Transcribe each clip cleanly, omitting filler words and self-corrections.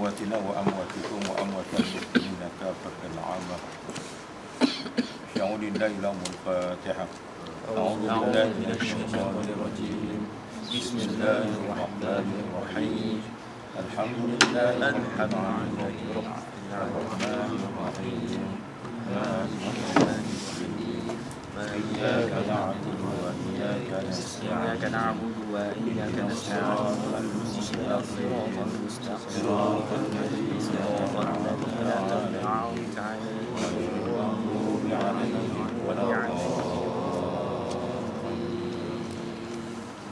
أمواتنا وأمواتكم وأموات المسلمين كافة عامة. شعور الله لهم الفاتحة. أعوذ بالله من الشيطان الرجيم. بسم الله الرحمن الرحيم. الحمد لله رب العالمين الرحمن الرحيم مالك يوم الدين إياك نعبد وإياك نستعين اهدنا الصراط المستقيم صراط الذين أنعمت عليهم غير المغضوب عليهم ولا الضالين.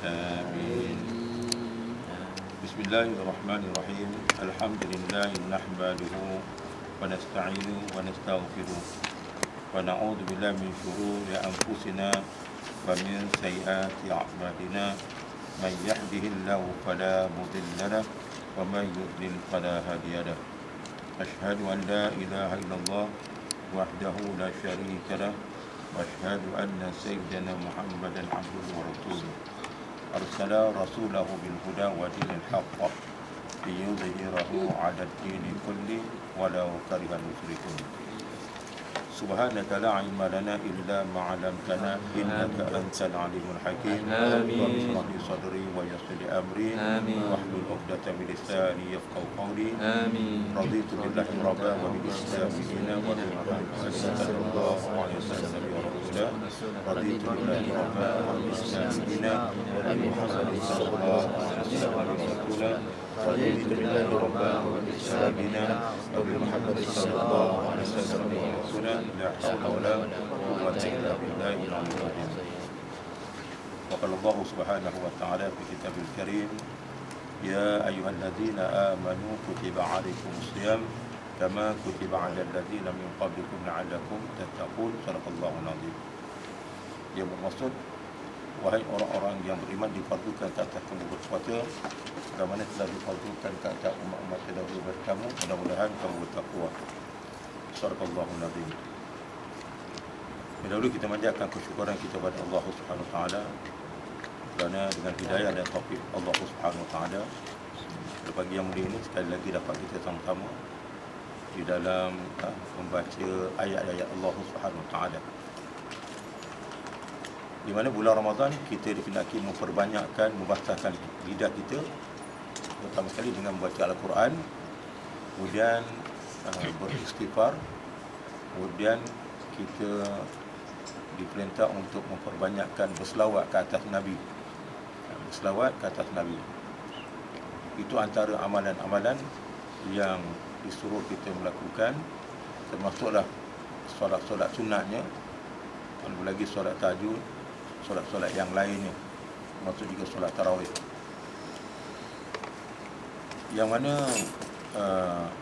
آمين. بسم الله الرحمن الرحيم. الحمد لله نحمده ونستعينه ونستغفره ونعوذ بالله من شرور أنفسنا ومن سيئات أعمالنا. من يهده الله فلا مضل له ومن يضلل فلا هادي له. أشهد أن لا إله إلا الله وحده لا شريك له وأشهد أن سيدنا محمدا عبده ورسوله أرسل رسوله بالهدى ودين الحق ليظهره على الدين كله ولو كره المشركون. سبحانك لا علم لنا إلا ما علمتنا إنك أنت العليم الحكيم. رب اشرح لي صدري ويسر لي أمري واحلل عقدة من لساني يفقهوا قولي. رضيت بالله ربا وبالإسلام دينا وبمحمد صلى الله عليه وسلم ورسولا. رضيت بالله ربا وبالإسلام دينا وبمحمد صلى الله عليه وسلم ورسولا. رضيت بالله ربا وبالإسلام دينا وبمحمد صلى الله عليه وسلم ورسولا. لا حول ولا قوة إلا بالله العلي العظيم. وقال الله سبحانه وتعالى في كتابه الكريم: يا أيها الذين آمنوا كتب عليكم الصيام كما كتب على الذين من قبلكم لعلكم تتقون. صدق الله العظيم. Dia bermaksud, wahai orang-orang yang beriman, difardukan ke atas kamu berpuasa bagaimana telah difardukan ke atas umat-umat terdahulu kamu. Mudah-mudahan kamu bertakwa. Sadaqallahul azim. Dahulu kita manjatkan kesyukuran kita kepada Allah Subhanahu wa taala kerana dengan hidayah dan taufik Allah Subhanahu wa taala pada pagi yang mulia ini sekali lagi dapat kita sama-sama di dalam membaca ayat-ayat Allah Subhanahu wa taala. Di mana bulan Ramadan kita dikenaki memperbanyakkan, membasahkan lidah kita pertama sekali dengan membaca Al-Quran, kemudian beristighfar, kemudian kita diperintah untuk memperbanyakkan berselawat ke atas Nabi. Berselawat ke atas Nabi. Itu antara amalan-amalan yang disuruh kita melakukan, termasuklah solat-solat sunatnya, belum lagi solat tahajud, solat-solat yang lainnya, termasuk juga solat tarawih. Yang mana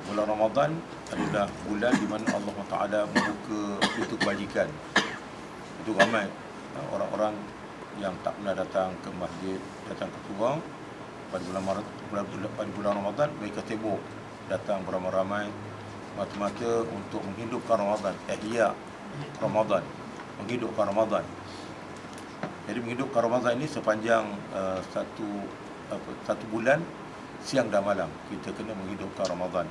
bulan Ramadan adalah bulan di mana Allah Taala membuka pintu kebajikan. Itu ramai orang-orang yang tak pernah datang ke masjid, datang ke surau pada bulan Ramadan, mereka sibuk datang beramai-ramai mata-mata untuk menghidupkan Ramadan, ihya Ramadan, menghidupkan Ramadan. Jadi menghidupkan Ramadan ini sepanjang satu bulan, siang dan malam kita kena menghidupkan Ramadan.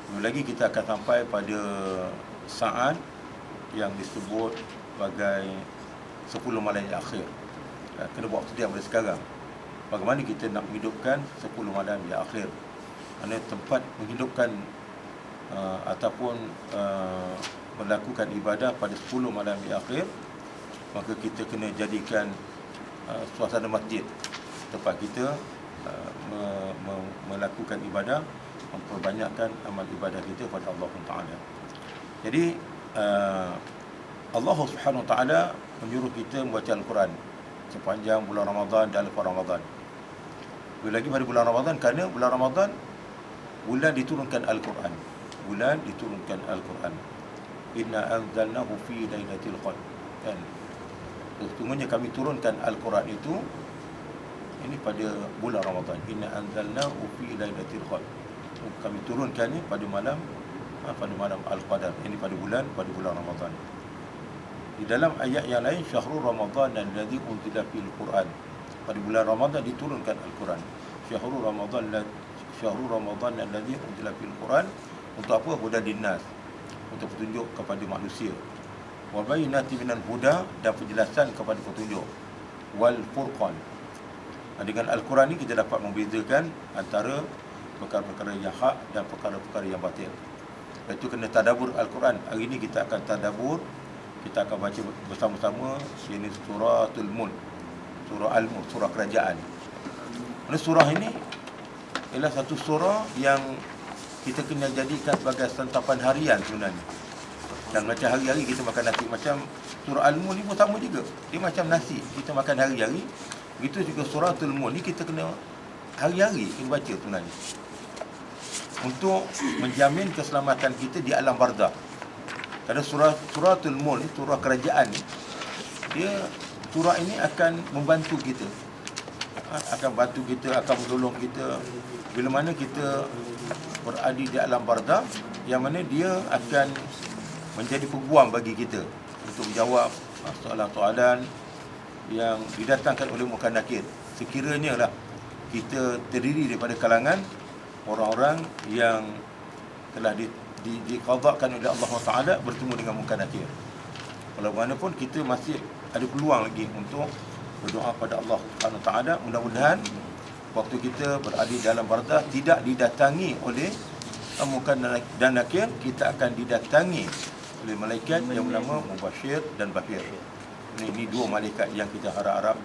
Kemudian lagi kita akan sampai pada saat yang disebut sebagai 10 malam yang akhir. Kena buat sedia pada sekarang. Bagaimana kita nak menghidupkan 10 malam yang akhir? Mana tempat menghidupkan ataupun melakukan ibadah pada 10 malam yang akhir, maka kita kena jadikan suasana masjid tempat kita melakukan ibadah, memperbanyakkan amal ibadah kita kepada Allah Taala. Jadi Allah Subhanahu Wa Taala menyuruh kita membaca Al-Quran sepanjang bulan Ramadan dan lepas Ramadan. Lagi pada bulan Ramadan, kerana bulan Ramadan bulan diturunkan Al-Quran. Bulan diturunkan Al-Quran. Inna anzalnahu fi lailatul qadr. Kan? Sesungguhnya kami turunkan Al-Quran itu ini pada bulan Ramadan. Inna anzalnahu fi lailatul qadr. Kami turunkannya pada malam Al-Qadar. Ini pada bulan Ramadan. Di dalam ayat yang lain, syahrul Ramadan alladzi unzila fil Quran. Pada bulan Ramadan diturunkan Al-Quran. syahrul ramadan allazi unzila fil Quran. Untuk apa? Hudan linnas, untuk petunjuk kepada manusia. Wa bayyinatin minal huda, dan penjelasan kepada petunjuk. Wal furqan. Dengan Al-Quran ni kita dapat membezakan antara perkara-perkara yang hak dan perkara-perkara yang batil. Itu kena tadabbur Al-Quran. Hari ini kita akan tadabbur, kita akan baca bersama-sama ini suratul Mulk, surah Al-Mulk, surah kerajaan. Surah ini ialah satu surah yang kita kena jadikan sebagai santapan harian sebenarnya. Dan macam hari-hari kita makan nasi, macam surah Al-Mulk ni pun sama juga. Dia macam nasi, kita makan hari-hari. Begitu juga suratul Mulk ni kita kena hari-hari kita baca sebenarnya, untuk menjamin keselamatan kita di alam barzakh. Kerana suratul Mulk ni, surah kerajaan ni, surah ini akan membantu kita, akan bantu kita, akan menolong kita bila mana kita berada di alam barzakh, yang mana dia akan menjadi peguam bagi kita untuk menjawab soalan-soalan yang didatangkan oleh Munkar Nakir. Sekiranya lah kita terdiri daripada kalangan orang-orang yang telah diqadhakan oleh Allah Taala bertemu dengan Munkar Nakir. Walau bagaimanapun kita masih ada peluang lagi untuk berdoa pada Allah Subhanahu Wa Taala. Mudah-mudahan waktu kita berada dalam barzakh tidak didatangi oleh Munkar dan Nakir, kita akan didatangi oleh malaikat yang bernama Mubashir dan Bashir. Ini dua malaikat yang kita harap-harap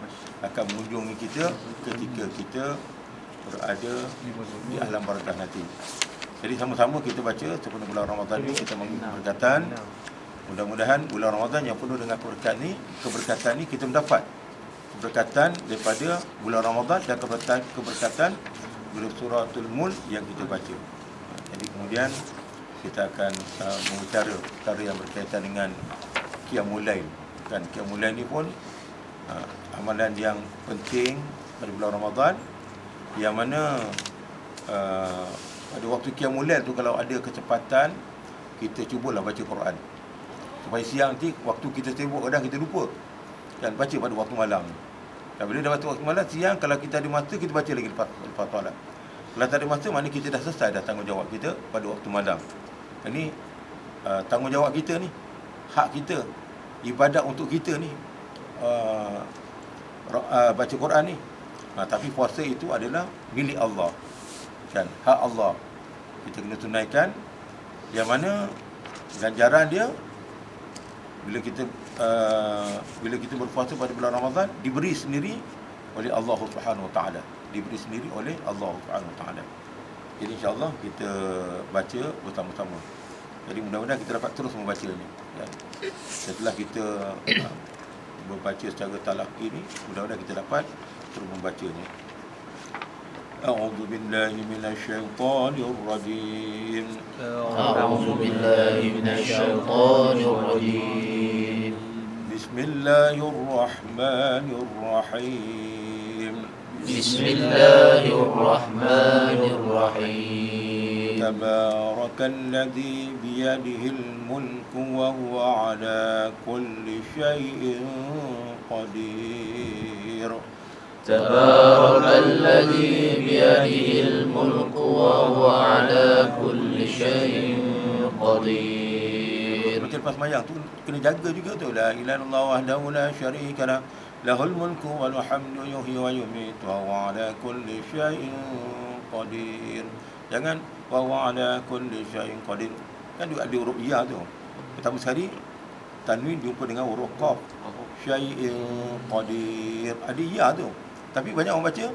akan mengunjungi kita ketika kita berada di alam barzakh nanti. Jadi sama-sama kita baca sebelum bulan Ramadan ini, kita mengingat keberkatan. Mudah-mudahan bulan Ramadan yang penuh dengan keberkatan ini kita mendapat keberkatan daripada bulan Ramadan dan keberkatan dari suratul Mulk yang kita baca. Jadi kemudian kita akan membicara perkara yang berkaitan dengan Qiyamul Lail. Kan Qiyamul Lail ni pun amalan yang penting pada bulan Ramadan, yang mana pada waktu Qiyamul Lail tu kalau ada kesempatan kita cubalah baca Quran. Supaya siang nanti waktu kita sibuk kadang kita lupa. Dan baca pada waktu malam. Dan bila dah baca waktu malam, siang kalau kita ada masa kita baca lagi lepas solat. Kalau tak ada masa, maknanya kita dah selesai dah tanggungjawab kita pada waktu malam. Ini tanggungjawab kita ni, hak kita, ibadat untuk kita ni, baca Quran ni. Tapi puasa itu adalah milik Allah, kan, hak Allah. Kita kena tunaikan, yang mana ganjaran dia bila kita berpuasa pada bulan Ramadan diberi sendiri oleh Allah Subhanahu Wa Taala, diberi sendiri oleh Allah Subhanahu Wa Taala. Jadi insya-Allah kita baca bersama-sama. Jadi mudah-mudahan kita dapat terus membacanya, ya. Setelah kita membaca secara talaqi ni, mudah-mudahan kita dapat terus membacanya. A'udzu billahi minasyaitonir rajim. A'udzu billahi minasyaitonir rajim. Bismillahirrahmanirrahim. Bismillahirrahmanirrahim. Tabarakalladzi biyadihil mulku wa huwa ala kulli syai'in qadir. Tabarakalladzi biyadihil mulku wa huwa ala kulli syai'in qadir. Baca lepas sembahyang tu kena jaga juga tu. La ilaha illallah wahdahu la syarika lah, lahul mulku wal hamdu yuhyi wa yumiitu wa huwa ala kulli syai'in qadir. Jangan wa huwa ala kulli syai'in qadir. Kan dia ada huruf ya tu. Pertama sekali tanwin jumpa dengan huruf qaf. Syai'in qadir. Ada ya tu. Tapi banyak orang baca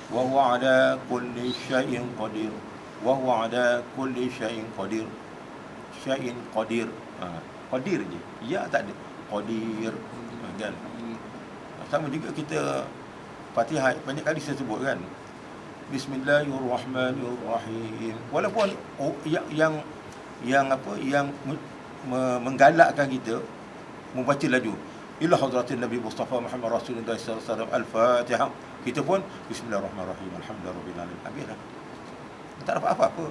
wa huwa ala kulli syai'in qadir. Wa huwa ala kulli syai'in qadir. Syai'in qadir. Qadir je. Ya tak ada. Qadir. Kan? Sama juga kita Fatihah banyak kali saya sebut kan. Bismillahirrahmanirrahim. Walaupun yang menggalakkan kita membaca laju ila hadratin Nabi Mustafa Muhammad Rasulullah sallallahu alaihi wasallam Al-Fatihah, kita pun bismillahirrahmanirrahim alhamdulillahirabbil alamin. Habislah. Tak dapat apa-apa.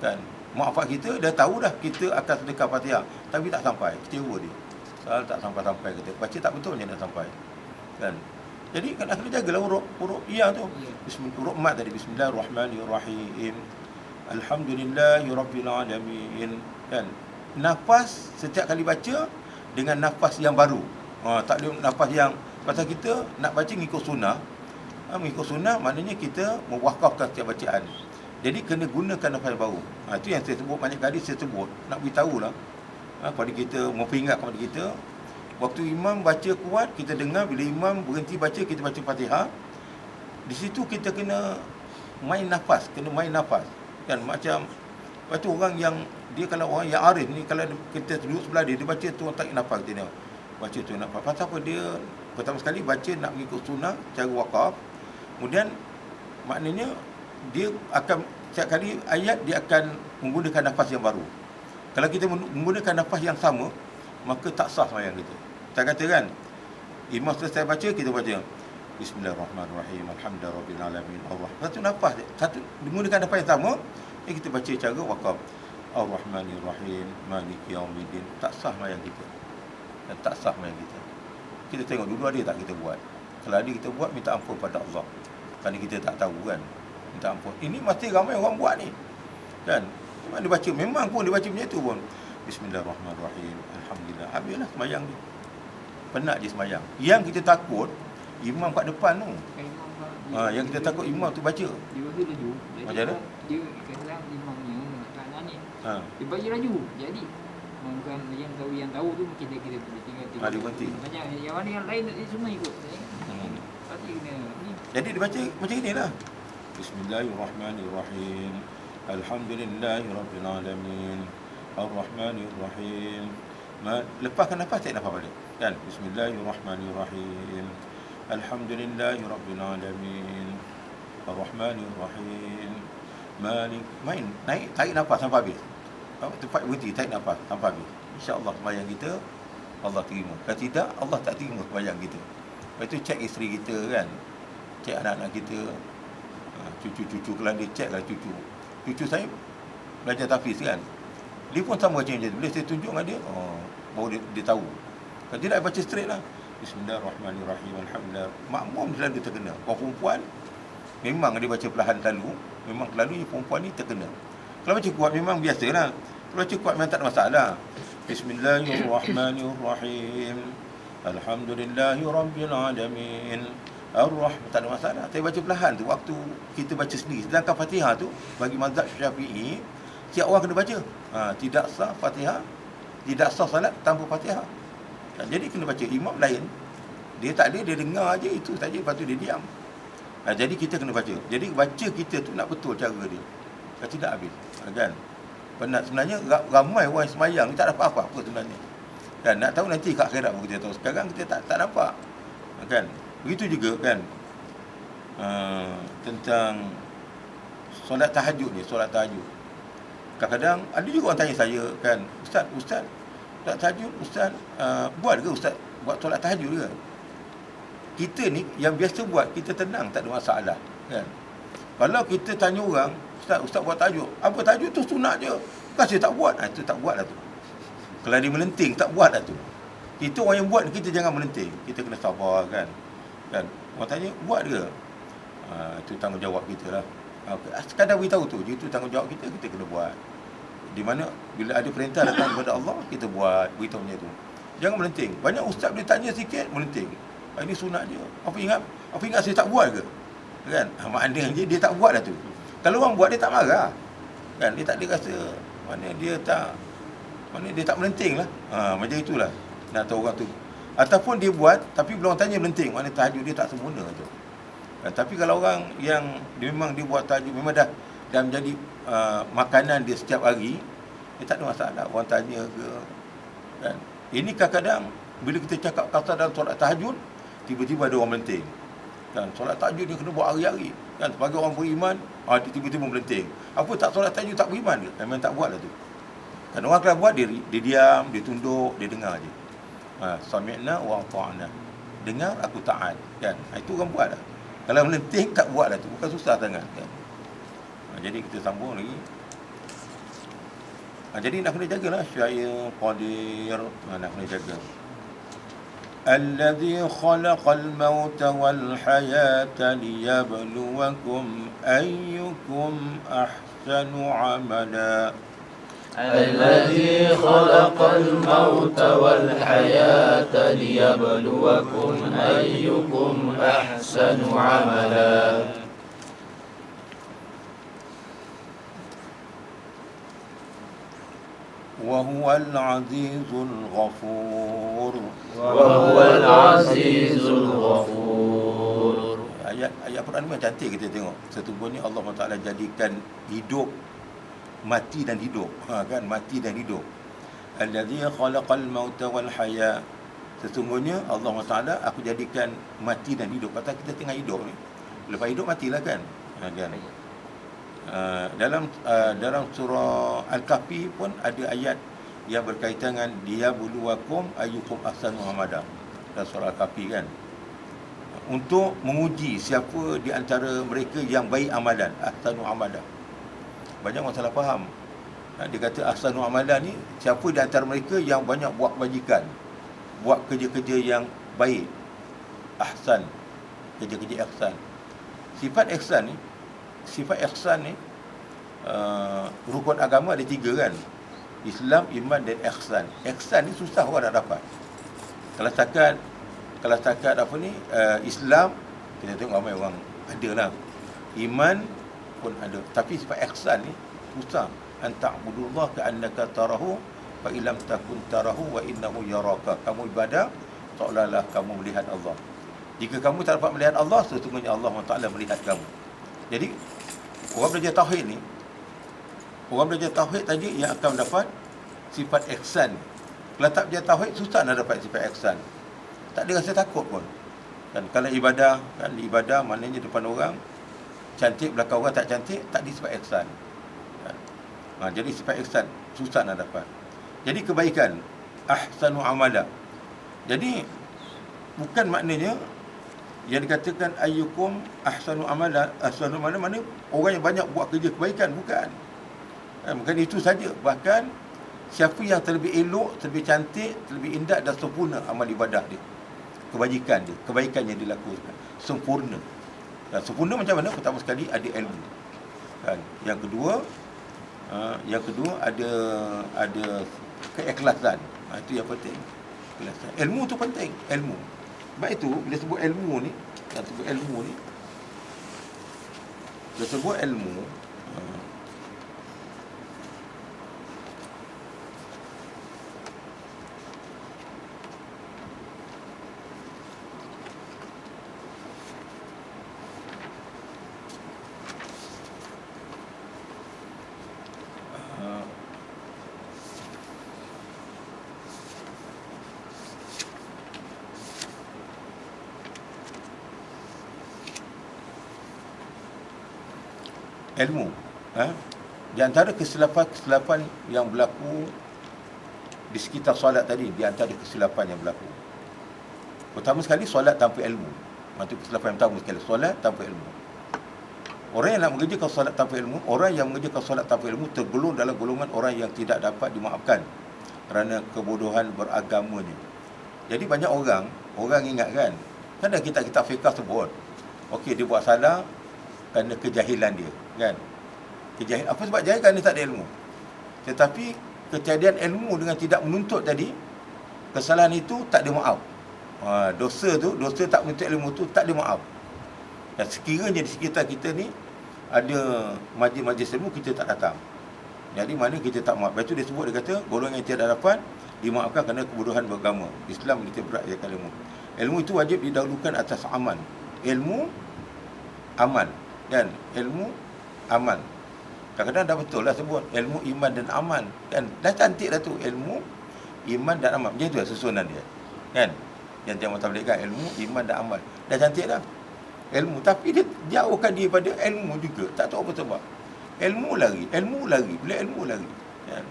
Kan? Mak bapak kita dah tahu dah kita akan sedekah Fatihah, tapi tak sampai. Kecewa dia. Soal tak sampai-sampai kita. Baca tak betul je nak sampai. Kan? Jadi kena jagalah huruf ya tu. Ya. Huruf mat tadi, bismillahirrahmanirrahim. Alhamdulillahirabbil alamin. Kan? Nafas setiap kali baca dengan nafas yang baru. Tak ada nafas yang, pasal kita nak baca mengikut sunnah. Mengikut sunnah maknanya kita mewakafkan setiap bacaan. Jadi kena gunakan nafas yang baru. Itu yang saya sebut banyak kali, saya sebut nak beritahulah kepada kita, memperingat kepada kita, waktu imam baca kuat, kita dengar. Bila imam berhenti baca, kita baca Fatihah. Di situ kita kena main nafas, kan? Macam orang yang dia, kalau orang yang arif ni, kalau kita duduk sebelah dia baca tu tak nafas, dia baca tu nafas. Pasal apa? Dia pertama sekali baca nak mengikut sunnah cara wakaf. Kemudian maknanya dia akan setiap kali ayat dia akan menggunakan nafas yang baru. Kalau kita menggunakan nafas yang sama, maka tak sah sembahyang kita. Kita kata kan, imam selesai baca, kita baca Bismillahirrahmanirrahim, Alhamdulillahirabbil alamin, Allah. Satu nafas, menggunakan nafas yang sama, kita baca cara wakaf. Ar-Rahmanir-Rahim, Maliki Yaumiddin. Tak sah sembahyang kita. Dan tak sah sembahyang kita. Kita tengok dulu ada tak kita buat. Kalau ada kita buat, minta ampun pada Allah. Kerana kita tak tahu kan, minta ampun. Ini masih ramai orang buat ni, kan? Memang dia baca, memang pun dia baca macam tu pun. Bismillahirrahmanirrahim, Alhamdulillah. Habislah sembahyang dia. Penat je sembahyang. Yang kita takut imam kat depan tu. Yang kita takut imam tu baca. Dia baca laju. Macam mana? Dia kadang imamnya kat ni. Dia baca laju. Jadi bukan yang tahu tu kita tinggal. Dia berhenti. Macam yang mana yang lain dia semua ikut. Tadi kena ni. Jadi dia baca macam inilah. Bismillahirrahmanirrahim. Alhamdulillahirabbil alamin. Ar-Rahmanir-Rahim. Lepaskan nafas, tarik nafas balik. Kan? Bismillahirrahmanirrahim. Alhamdulillahirabbil alamin. Ar-Rahmanir-Rahim. Main, naik, tarik nafas sampai habis. Tempat berhenti, tarik nafas sampai habis. InsyaAllah sembahyang kita Allah terima. Kalau tidak, Allah tak terima sembahyang kita. Lepas tu cek isteri kita kan, cek anak-anak kita, cucu-cucu, kalau dia cek lah cucu saya belajar tahfiz kan, dia pun sama macam tu. Bila saya tunjuk dengan dia, baru dia tahu. Kalau tidak, baca straight lah. Bismillahirrahmanirrahim, Alhamdulillah. Makmum selalu terkena. Orang perempuan memang dia baca perlahan selalu. Memang selalunya perempuan ni terkena. Kalau baca kuat memang biasalah. Kalau baca kuat memang tak ada masalah. Bismillahirrahmanirrahim, Alhamdulillahirabbil alamin, Ar-Rahman, tak ada masalah. Tapi baca perlahan tu waktu kita baca sendiri. Sedangkan Fatihah tu bagi mazhab Syafi'i, tiap orang kena baca. Tidak sah Fatihah, tidak sah salat tanpa Fatihah. Jadi kena baca. Imam lain, dia tak ada, dia dengar aje itu saja, lepas tu dia diam. Jadi kita kena baca. Jadi baca kita tu nak betul cara dia. Kalau tidak habis, kan? Penat sebenarnya. Ramai orang sembahyang tak dapat apa-apa sebenarnya. Kan, nak tahu nanti kat akhirat kita tahu. Sekarang kita tak nampak. Kan? Begitu juga kan, tentang solat tahajud ni, solat tahajud. Kadang-kadang ada juga orang tanya saya kan, Ustaz, solat tahajud Ustaz, buat ke Ustaz buat solat tahajud ke? Kita ni yang biasa buat, kita tenang, tak ada masalah kan. Kalau kita tanya orang, Ustaz buat tahajud, apa tahajud tu sunat je, kan saya tak buat, itu tak buat lah tu. Kalau dia melenting, tak buat lah tu. Kita orang yang buat, kita jangan melenting, kita kena sabar kan. Orang tanya, buat ke? Itu tanggungjawab kita lah. Sekadar beritahu tu, itu tanggungjawab kita, kita kena buat. Di mana bila ada perintah datang daripada Allah, kita buat, beritahu macam tu. Jangan melenting. Banyak ustaz boleh tanya sikit, melenting. Ini sunat je. Apa ingat saya tak buat ke? Kan? Maknanya dia tak buat lah tu. Kalau orang buat, dia tak marah. Kan? Dia tak ada rasa, mana dia tak melenting lah. Macam itulah. Nak tahu orang tu. Ataupun dia buat, tapi bila orang tanya melenting, mana tahajud dia tak sempurna tu. Tapi kalau orang yang dia memang dia buat tahajud, memang dah menjadi makanan dia setiap hari, dia tak ada masalah. Orang tanya ke, kan? Ini kadang-kadang bila kita cakap kata dalam solat tahajud, tiba-tiba ada orang melenting. Kan? Solat tahajud dia kena buat hari-hari. Kan? Sebagai orang beriman, dia tiba-tiba melenting. Apa tak solat tahajud tak beriman ke? Memang tak buat lah tu. Kan orang kalau buat, dia diam, dia tunduk, dia dengar je. Sami'na wa ata'na. Dengar, aku taat. Kan? Itu orang buat lah. Kalau melenting, tak buat lah tu. Bukan susah sangat. Kan? Jadi kita sambung lagi. Jadi nak kena jagalah syaya, qadir, nak kena jaga. الذي خلق الموت والحياة ليبلوكم أيكم أحسن عملا. الذي خلق الموت والحياة ليبلوكم أيكم أحسن عملا. وهو العزيز الغفور. وهو العزيز الغفور. Ayat Quran ni cantik kita tengok. Sesungguhnya Allah Taala jadikan hidup, mati dan hidup. Kan, mati dan hidup. Allazi khalaqal mauta wal haya. Sesungguhnya Allah Taala aku jadikan mati dan hidup. Pasal kita tengah hidup ni. Lepas hidup matilah kan. Kan. Dalam surah Al-Kahfi pun ada ayat yang berkaitan dengan liyabluwakum ayyukum ahsanu amala. Dalam surah Al-Kahfi kan. Untuk menguji siapa di antara mereka yang baik amalan, ahsanu amala. Banyak orang salah faham. Dia kata ahsanu amalan ni siapa di antara mereka yang banyak buat kebajikan, buat kerja-kerja yang baik. Ahsan, kerja-kerja ihsan. Sifat ihsan ni rukun agama ada 3 kan. Islam, iman dan ihsan. Ihsan ni susah orang nak dapat. Kalau setakat apa ni, Islam kita tengok ramai orang ada lah. Iman pun ada. Tapi sifat ihsan ni susah. Anta'budullah ka'annaka tarahu fa illam takun tarahu wa innahu yaraka. Kamu ibadah seolah-olah kamu melihat Allah. Jika kamu tak dapat melihat Allah, sesungguhnya Allah Taala melihat kamu. Jadi orang belajar tauhid tadi yang akan dapat sifat ihsan. Kalau tak belajar tauhid susah nak dapat sifat ihsan. Tak ada rasa takut pun. Dan kalau ibadah, kan ibadah maknanya depan orang cantik, belakang orang tak cantik, tak ada sifat ihsan. Jadi sifat ihsan susah nak dapat. Jadi kebaikan ahsanu amala. Jadi bukan maknanya yang dikatakan ayyukum ahsanu amala, ahsanu amala mana orang yang banyak buat kerja kebaikan, bukan. Bukan itu saja, bahkan siapa yang terlebih elok, terlebih cantik, terlebih indah dan sempurna amal ibadah dia, kebajikan dia, kebaikan yang dilakukan sempurna. Dan sempurna macam mana? Pertama sekali ada ilmu. Kan? Yang kedua ada keikhlasan. Itu yang penting. Keikhlasan. Ilmu tu penting, ilmu. Sebab itu bila sebut ilmu ni, ilmu. Di antara kesilapan yang berlaku di sekitar solat tadi, di antara kesilapan yang berlaku. Pertama sekali, solat tanpa ilmu. Itu kesilapan yang pertama sekali, solat tanpa ilmu. Orang yang nak mengerjakan solat tanpa ilmu, tergolong dalam golongan orang yang tidak dapat dimaafkan kerana kebodohan beragamanya. Jadi banyak orang ingat kan kita fiqh sebut, okey dia buat salah kerana kejahilan dia, kan? Apa sebab jahil? Kerana tak ada ilmu. Tetapi ketiadaan ilmu dengan tidak menuntut tadi, kesalahan itu tak ada maaf. Dosa tak menuntut ilmu tu tak ada maaf. Dan sekiranya di sekitar kita ni ada majlis-majlis ilmu, kita tak datang. Jadi mana kita tak maaf. Lepas tu dia sebut, dia kata golongan yang tidak dapat dimaafkan kerana kebodohan beragama. Islam kita berat akan ilmu. Ilmu itu wajib didahulukan atas amal. Ilmu, amal, kan? Ilmu, amal. Kadang-kadang dah betul lah sebut ilmu, iman dan amal, kan? Dah cantik dah tu, ilmu, iman dan amal. Macam tu lah susunan dia, kan? Yang jamaah tabligh kan, ilmu, iman dan amal. Dah cantik dah ilmu, tapi dia jauhkan dia pada ilmu juga. Tak tahu apa sebab. Ilmu lari, bila ilmu lari, kan?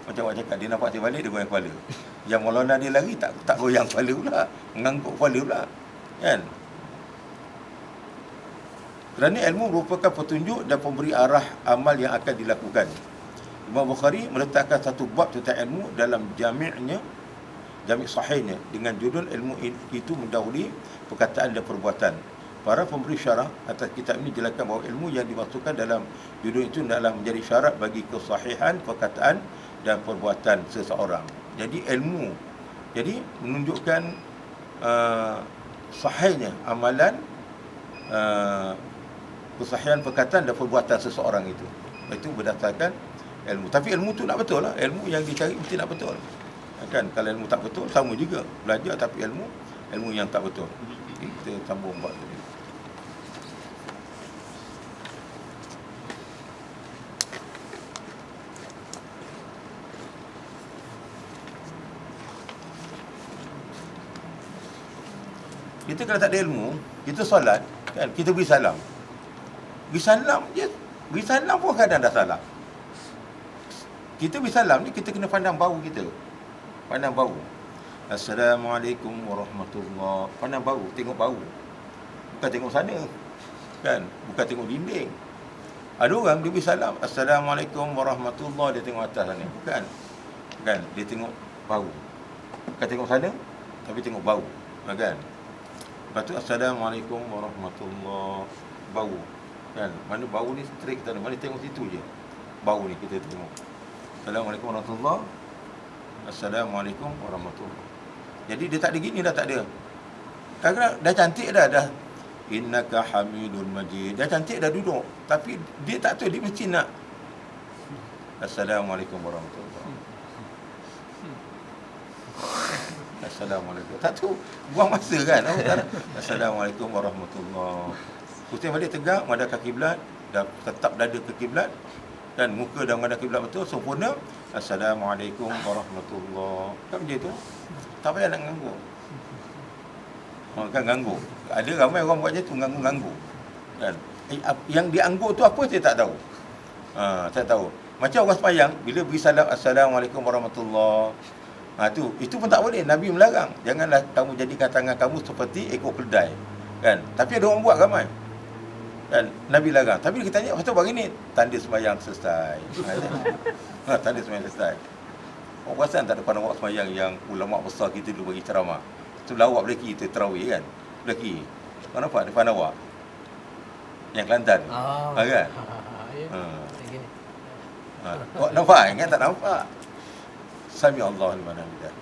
Macam orang cakap, dia nampak saya balik, dia goyang kepala. Yang Maulana dia lari, tak goyang kepala pula, mengangguk kepala pula, kan? Kerana ilmu merupakan petunjuk dan pemberi arah amal yang akan dilakukan. Imam Bukhari meletakkan satu bab tentang ilmu dalam jami'nya jami' sahihnya dengan judul ilmu itu mendahului perkataan dan perbuatan. Para pemberi syarah atas kitab ini jelaskan bahawa ilmu yang dimasukkan dalam judul itu adalah menjadi syarat bagi kesahihan perkataan dan perbuatan seseorang. Jadi ilmu, jadi menunjukkan sahihnya amalan, kesahihan perkataan dan perbuatan seseorang itu berdasarkan ilmu. Tapi ilmu tu nak betul lah. Ilmu yang dicari mesti nak betul. Kan, kalau ilmu tak betul, sama juga belajar tapi ilmu yang tak betul. Kita sambung buat tadi. Kita kalau tak ada ilmu, kita solat, kan, kita beri salam. Beri salam je, beri salam pun kadang dah salah. Kita beri salam ni, kita kena pandang bau kita. Pandang bau. Assalamualaikum warahmatullahi. Pandang bau, tengok bau. Bukan tengok sana. Kan? Bukan tengok dinding. Ada orang dia beri salam, Assalamualaikum warahmatullahi, dia tengok atas sana. Bukan. Kan? Dia tengok bau. Bukan tengok sana, tapi tengok bau. Kan? Lepas tu Assalamualaikum warahmatullahi, bau. Kan? Mana bau ni straight kita mana tengok situ je. Bau ni kita tengok. Assalamualaikum warahmatullahi. Assalamualaikum warahmatullahi. Jadi dia tak ada gini dah, tak ada. Kadang-kadang dah cantik dah. Innaka hamidun majid. Dah cantik dah duduk. Tapi dia tak tahu, dia mesti nak Assalamualaikum warahmatullahi. Assalamualaikum. Tak tahu, buang masa kan. Assalamualaikum warahmatullahi. Pusing balik tegak, menghadap ke kiblat, dah tetap dada ke kiblat dan muka dah menghadap kiblat betul, sempurna. Assalamualaikum warahmatullahi. Kan macam tu. Tak payah nak ganggu. Kan ganggu. Ada ramai orang buat macam tu, ganggu-ganggu. Kan? Yang dianggur tu apa saya tak tahu. Saya tahu. Macam orang sembahyang, bila beri salam Assalamualaikum warahmatullahi. Itu pun tak boleh. Nabi melarang. Janganlah kamu jadikan tangan kamu seperti ekor keledai. Kan? Tapi ada orang buat ramai. Kan? Nabi larang. Tapi kita tanya, pasal buat gini, tanda sembahyang selesai. Tanda sembahyang selesai. Orang perasan tak ada pandang awak sembahyang yang ulama besar kita dulu bagi ceramah. Tu lawak belaki, tu tarawih kan. Belaki. Kau nampak depan awak? Yang Kelantan. Kan? Kau nampak? Ingat tak nampak? Sami Allah liman hamidah.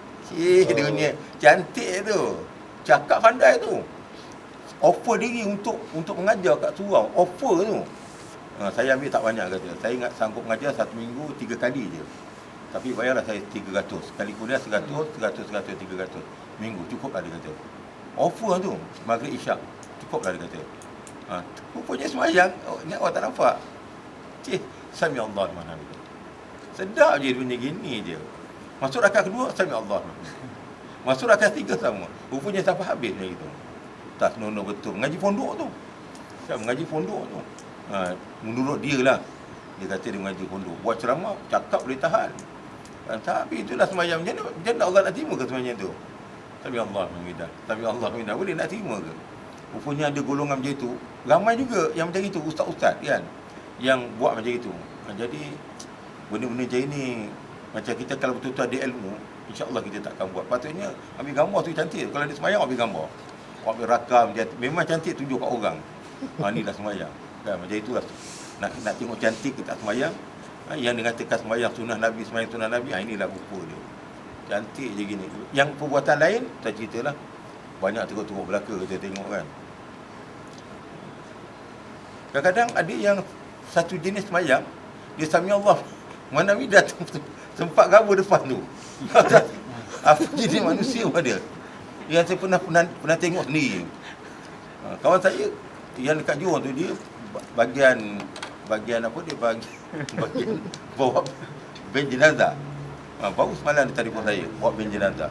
Dunia cantik tu. Cakap pandai tu. Offer diri untuk mengajar kat surau. Offer tu. Saya ambil tak banyak kata. Saya ingat sanggup mengajar 1 minggu 3 kali je. Tapi bayarlah saya 300. Kali kuliah 100, 300, 300. Minggu cukup lah dia kata. Offer tu. Maghrib Isyak. Cukup lah dia kata. Rupanya semayang. Ingat awak tak nampak? Sami Allah liman hamidah. Sedap je dunia gini je. Masuk rakaat kedua, Sami Allah. Masuk rakaat 3 sama. Rupanya sampai habis macam itu. Tak senonoh betul. Mengaji pondok tu. Kan mengaji pondok tu. Menurut dia lah. Dia kata dia mengaji pondok. Buat ceramah, cakap boleh tahan. Tapi itulah sembahyang. Macam mana Allah nak terima ke sembahyang tu? Sami Allah hamidah. Sami Allah hamidah. Boleh nak terima ke? Rupanya ada golongan macam itu. Ramai juga yang macam itu. Ustaz-ustaz kan. Yang buat macam itu. Jadi, benda-benda macam ini, macam kita kalau betul-betul ada ilmu, insya-Allah kita takkan buat. Patutnya ambil gambar tu cantik. Kalau dia sembahyang ambil gambar. Ambil rakam dia memang cantik, tunjuk kat orang. Inilah sembahyang. Kan macam itulah. Nak tengok cantik kita sembahyang. Yang dikatakan sembahyang sunah Nabi, sembahyang sunah Nabi, inilah rupa dia. Cantik je gini. Yang perbuatan lain tak ceritalah. Banyak tengok-tengok belaka kita tengok kan. Kadang-kadang ada yang satu jenis sembahyang, dia Sami Allah. Mana Nabi datang sempat gabur depan tu. Apa jenis manusia ada? Yang saya pernah tengok sendiri. Kawan saya yang dekat Johor tu, dia bagian apa dia bagian bawa ben jenazah. Baru semalam dia telefon saya bawa ben jenazah.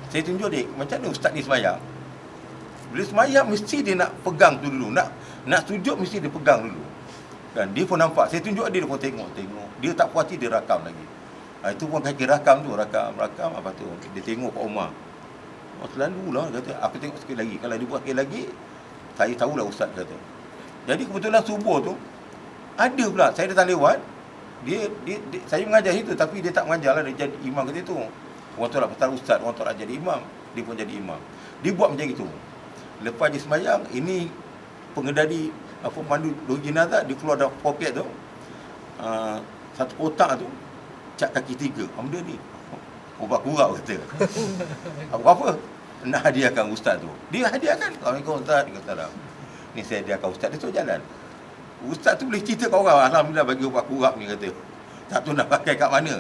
Saya tunjuk dia macam mana ustaz ni sembahyang. Bila sembahyang mesti dia nak pegang tu dulu, nak sujud mesti dia pegang dulu. Kan dia pun nampak, saya tunjuk dia pun tengok. Dia tak puas hati, dia rakam lagi. Itu pun kaki rakam tu, rakam apa tu. Dia tengok kat rumah. Selalulah kata, aku tengok sekali lagi. Kalau dia buat sekali lagi, saya tahulah ustaz kata. Jadi kebetulan subuh tu ada pula saya datang lewat, dia saya mengajar itu tapi dia tak mengajar lah, dia jadi imam kata tu. Orang tu nak pasal ustaz, orang tu nak jadi imam, dia pun jadi imam. Dia buat macam itu. Lepas dia sembahyang, ini pengendali pemandu dua jenazah, dia keluar dari poket tu, satu kotak tu, cat kaki 3. Benda ni ubat kurau kata. Apa? Nak hadiahkan ustaz tu. Dia hadiahkan. Assalamualaikum ustaz. Dia kata, ni saya hadiahkan ustaz. Dia tu jalan. Ustaz tu boleh cerita kat orang, alhamdulillah bagi ubat kurap ni kata. Tak tahu nak pakai kat mana.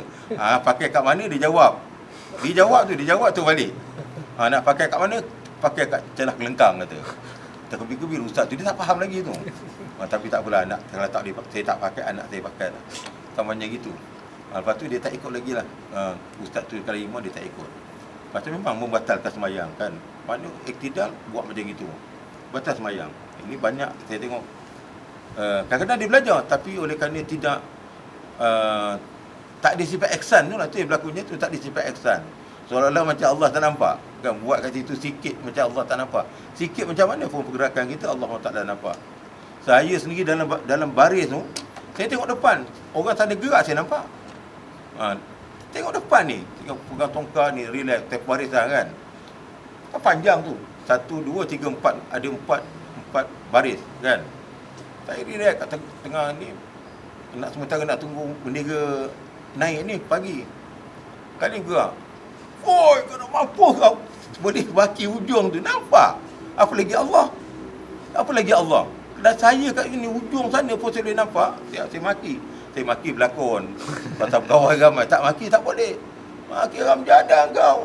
Pakai kat mana dia jawab. Dia jawab tu balik. Nak pakai kat mana? Pakai kat celah kelengkang kata. Terkebir-kebir ustaz tu, dia tak faham lagi tu. Tapi tak apalah, anak kalau tak saya tak pakai, anak saya pakai lah. Tamanya gitu. Lepas tu dia tak ikut lagi lah. Ustaz tu kalau imam dia tak ikut. Lepas tu memang membatalkan sembahyang kan. Mana iktidal buat macam gitu. Batal sembahyang. Ini banyak saya tengok. Kadang-kadang dia belajar, tapi oleh kerana tidak tak ada sifat ihsan tu lah, tu yang berlakunya tu, tak ada sifat ihsan. Seolah-olah macam Allah tak nampak kan, buat kat situ sikit macam Allah tak nampak. Sikit macam mana pun pergerakan kita Allah Taala nampak. Saya sendiri dalam baris tu, saya tengok depan, orang sana gerak saya nampak. Tengok depan ni, tengok pegang tongkat ni, relax, tempoh barisan kan. Panjang tu, 1, 2, 3, 4, ada 4 baris kan. Saya relax kat tengah ni, sementara nak tunggu bendera naik ni pagi. Kali gerak. Oi, kau nak mampus kau. Boleh baki ujung tu, nampak? Apa lagi Allah? Dan saya kat sini ujung sana pun saya boleh nampak. Saya maki. Saya maki berlakon. Pasal kawan ramai. Tak maki tak boleh. Maki orang menjadang kau.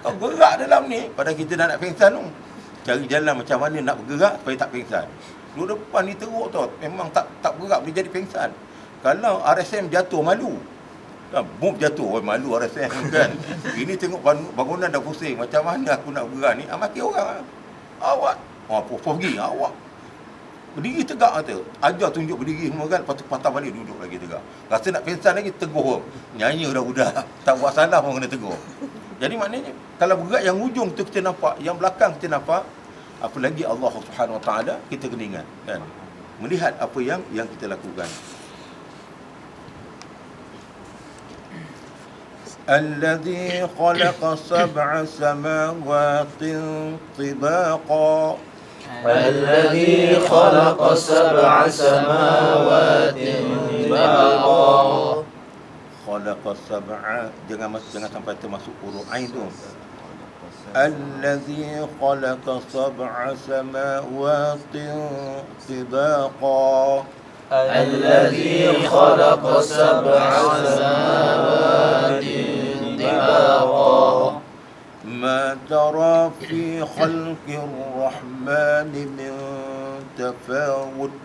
Kau gerak dalam ni. Padahal kita dah nak pengsan tu. Cari jalan macam mana nak bergerak supaya tak pengsan. Dua depan ni teruk tau. Memang tak bergerak boleh jadi pengsan. Kalau RSM jatuh malu. Bom jatuh, malu RSM kan. Ini tengok bangunan dah pusing. Macam mana aku nak bergerak ni? Maki orang. Awak. Pergi. Awak. Berdiri tegak kata. Ajar tunjuk berdiri semua kan. Lepas tu patah balik duduk lagi tegak. Rasa nak pengsan lagi, tegur. Nyanyi budak-budak. Tak buat salah pun kena tegur. Jadi maknanya, kalau bergerak yang ujung tu kita nampak. Yang belakang kita nampak. Apa lagi Allah Subhanahu Wa Taala kita kena ingat kan. Melihat apa yang kita lakukan. الذي خلق 7 سماوات طباقا الذي خلق 7 سماوات طباقا خلق 7 jangan sampai termasuk huruf ain tu. الذي خلق 7 سماوات طباقا الذي خلق 7 سماوات طباقا ما ترى في خلق الرحمن من تفاوت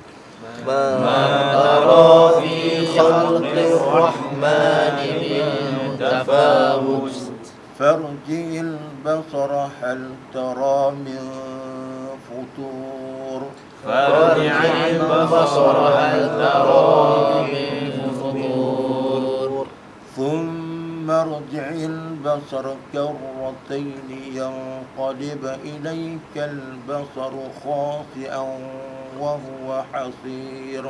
ما ترى في خلق الرحمن من تفاوت فارجع البصر هل ترى من فطور فارجع البصر هل ترى من فطور ثم ارجع البصر كرتين ينقلب إليك البصر خاسئا وهو حسير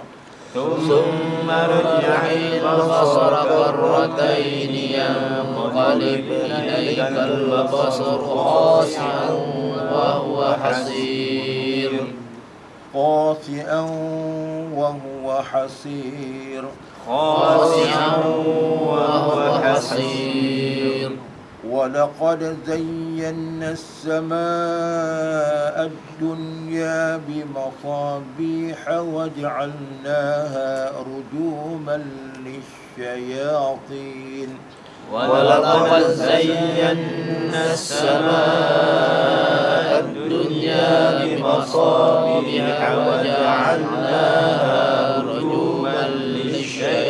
ثم ارجع البصر كرتين ينقلب إليك البصر خاسئا وهو حسير خاسئا وهو حسير خاسئا وهو حسير ولقد زينا السماء الدنيا بمصابيح وجعلناها رجوما للشياطين ولقد زينا السماء الدنيا بمصابيح وجعلناها رجوما للشياطين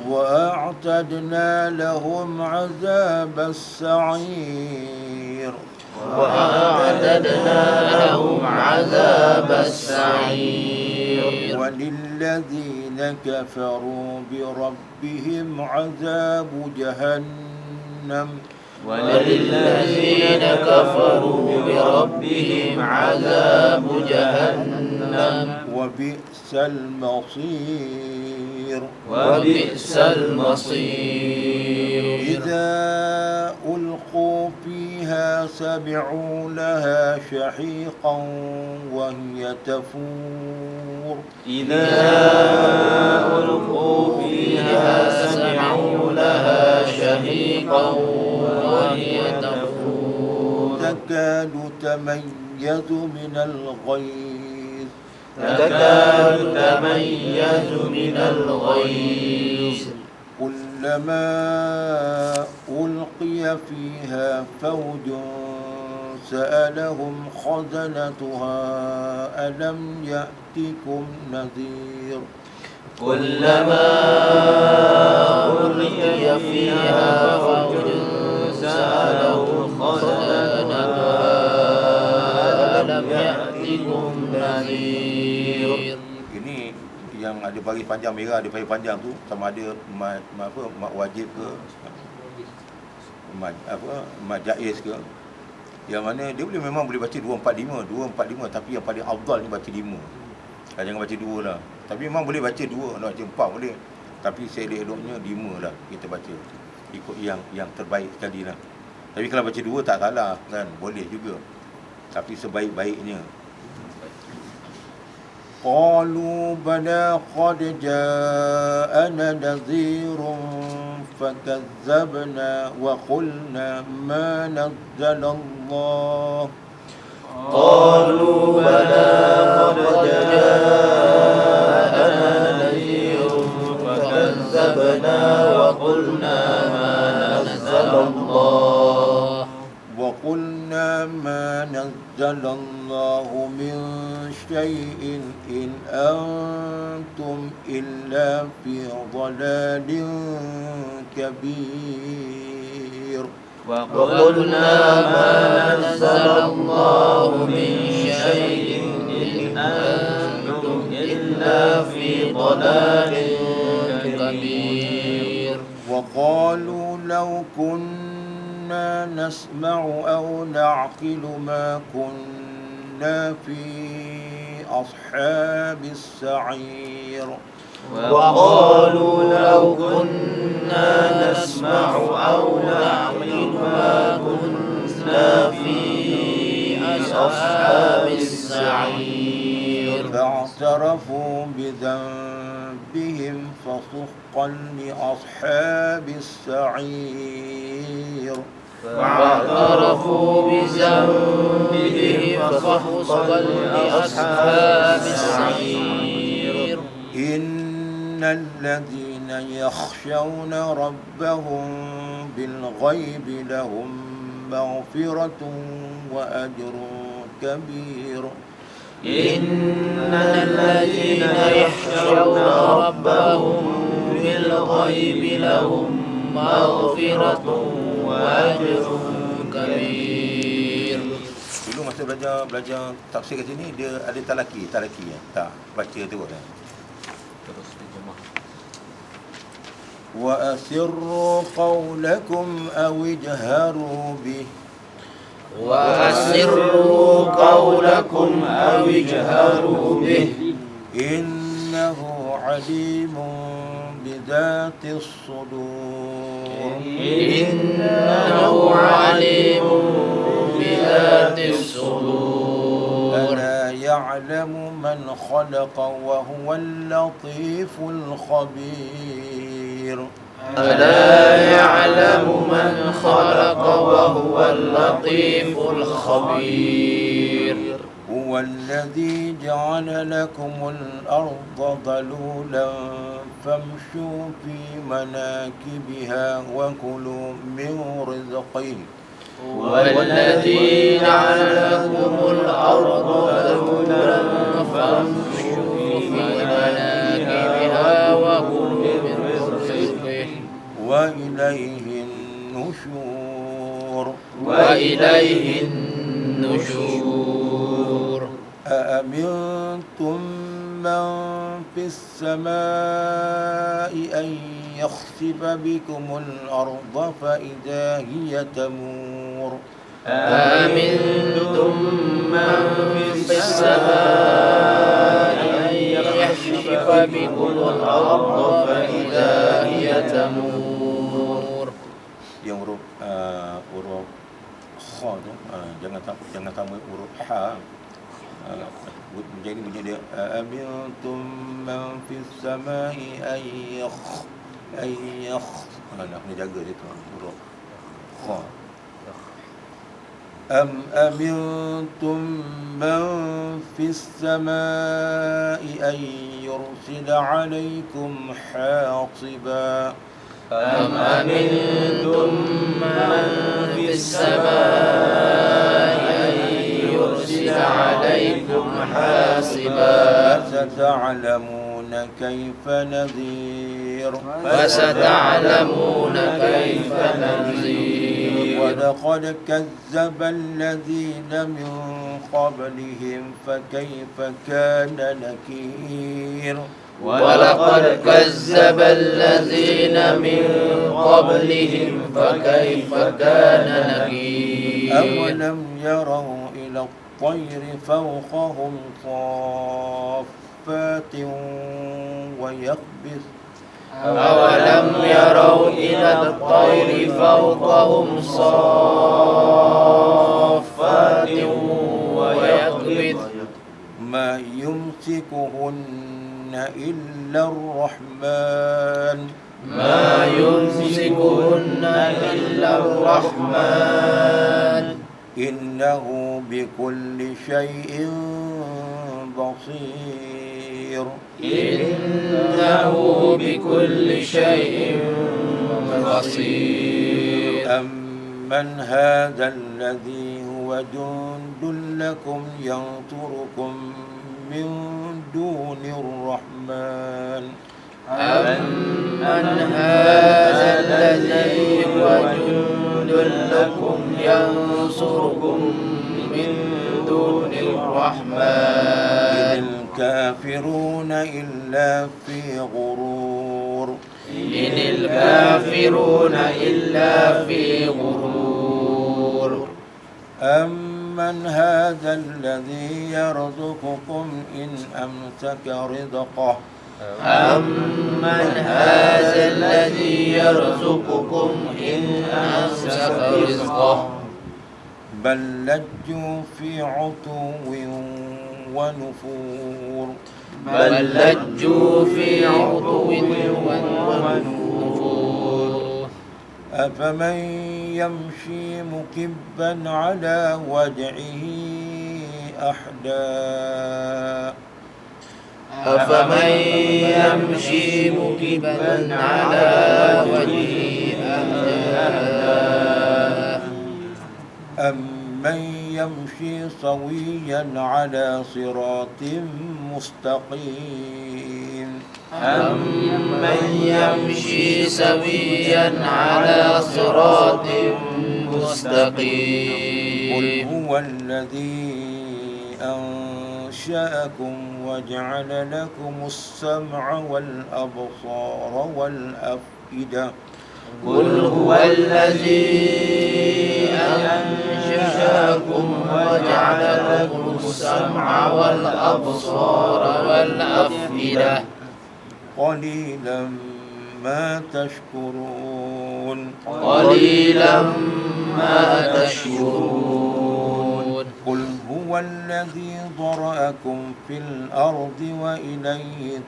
وأعتدنا لهم عذاب السعير وأعتدنا لهم عذاب السعير وللذين كفروا بربهم عذاب جهنم وللذين كفروا بربهم عذاب جهنم وبئس المصير وبئس المصير إذا ألقوا فيها سمعوا لها شحيقا وهي تفور إذا ألقوا فيها سمعوا لها شهيقا وهي تفور تكاد تميز من الغيظ تكاد تميز من الغيظ كلما ألقي فيها فوج سألهم خزنتها ألم يأتكم نذير كلما ألقي فيها فوج سألهم خزنتها ألم يأتكم نذير. Ini yang ada baris panjang merah, ada baris panjang tu sama ada mat wajib ke mat jaiz ke, yang mana dia memang boleh baca 245 tapi yang paling afdal ni baca 5. Jangan baca 2 lah, tapi memang boleh baca 2, nak baca 4 boleh, tapi selok-eloknya 5 lah kita baca, ikut yang terbaik sekali lah. Tapi kalau baca 2 tak salah kan, boleh juga, tapi sebaik-baiknya. قالوا بلى قد جاءنا نذير فكذبنا وقلنا ما نزل الله قالوا بلى قد جاءنا نذير فكذبنا وقلنا ما نزل الله من شيء إن أنتم إلا في ضلال كبير وقلنا ما نزل الله من شيء إن أنتم إلا في ضلال كبير وقالوا لو كنا نسمع أو نعقل ما كنا في أصحاب السعير وقالوا لو كنا نسمع أو نعقل ما كنا في أصحاب السعير فاعترفوا بذنبهم فسحقا لأصحاب السعير واعترفوا بذنبهم فسحقا لأصحاب السعير إن الذين يخشون ربهم بالغيب لهم مغفرة وأجر كبير إن الذين يخشون ربهم بالغيب لهم مغفرة وأجر كبير. Dulu masa belajar tafsir kat sini dia ada talaki ya. Tak baca terus kan. Terus terjemah. Wa asirru qawlakum aw ijharu bih. وأسروا قولكم أو اجهروا به إنه عليم بذات الصدور إنه عليم بذات الصدور ألا يعلم من خلق وهو اللطيف الخبير ألا يعلم من خلق وهو اللطيف الخبير هو الذي جعل لكم الأرض ذلولا فامشوا في مناكبها وكلوا من رزقه هو الذي جعل لكم الأرض ذلولا فامشوا في مناكبها وكلوا من رزقه وإليه النشور وإليه النشور أأمنتم من في في السماء أن يخسف بكم الأرض فإذا هي تمور أأمنتم من في السماء أن يخسف بكم الأرض فإذا هي تمور. Yang huruf kha tu jangan tambah huruf ha. Menjadi bunyi dia amintum man fis samai ayyakh nak kena jaga dia tu huruf kha. Am amintum man fis samai ay yursila alaykum hasiba. أم أمنتم من في السماء أن يرسل عليكم حاصبا فستعلمون كيف نذير ولقد كذب الذين من قبلهم فكيف كان نكير ولقد كذب الذين من قبلهم فكيف كان نكير أولم يروا إلى الطير فوقهم صافات ويقبض أولم يروا إلى الطير فوقهم صافات ويقبض ما يمسكهن إلا الرحمن ما يمسكهن إلا الرحمن إنه بكل شيء بصير إنه بكل شيء بصير أمن هذا الذي هو جند لكم ينصركم من دون الرحمن أمن هذا الذي هو جند لكم ينصركم من دون الرحمن إن الكافرون إلا في غرور إن الكافرون إلا في غرور أمن هذا الذي يرزقكم إن أمسك رزقه أمن هذا الذي يرزقكم إن أمسك رزقه بل لجوا في عتو ونفور بل لجوا في عتو ونفور أفمن يمشي مكبا على وجهه أحدى أفمن يمشي مكبا على وجهه أهدى أمن يمشي سويا على صراط مستقيم أمن يمشي سويا على صراط مستقيم قل هو الذي أنشأكم وجعل لكم السمع والأبصار والأفئدة قل هو الذي أنشأكم وجعل لكم السمع والأبصار والأفئدة قليلا ما تشكرون قليلا ما تشكرون قل هو الذي ذرأكم في الأرض وإليه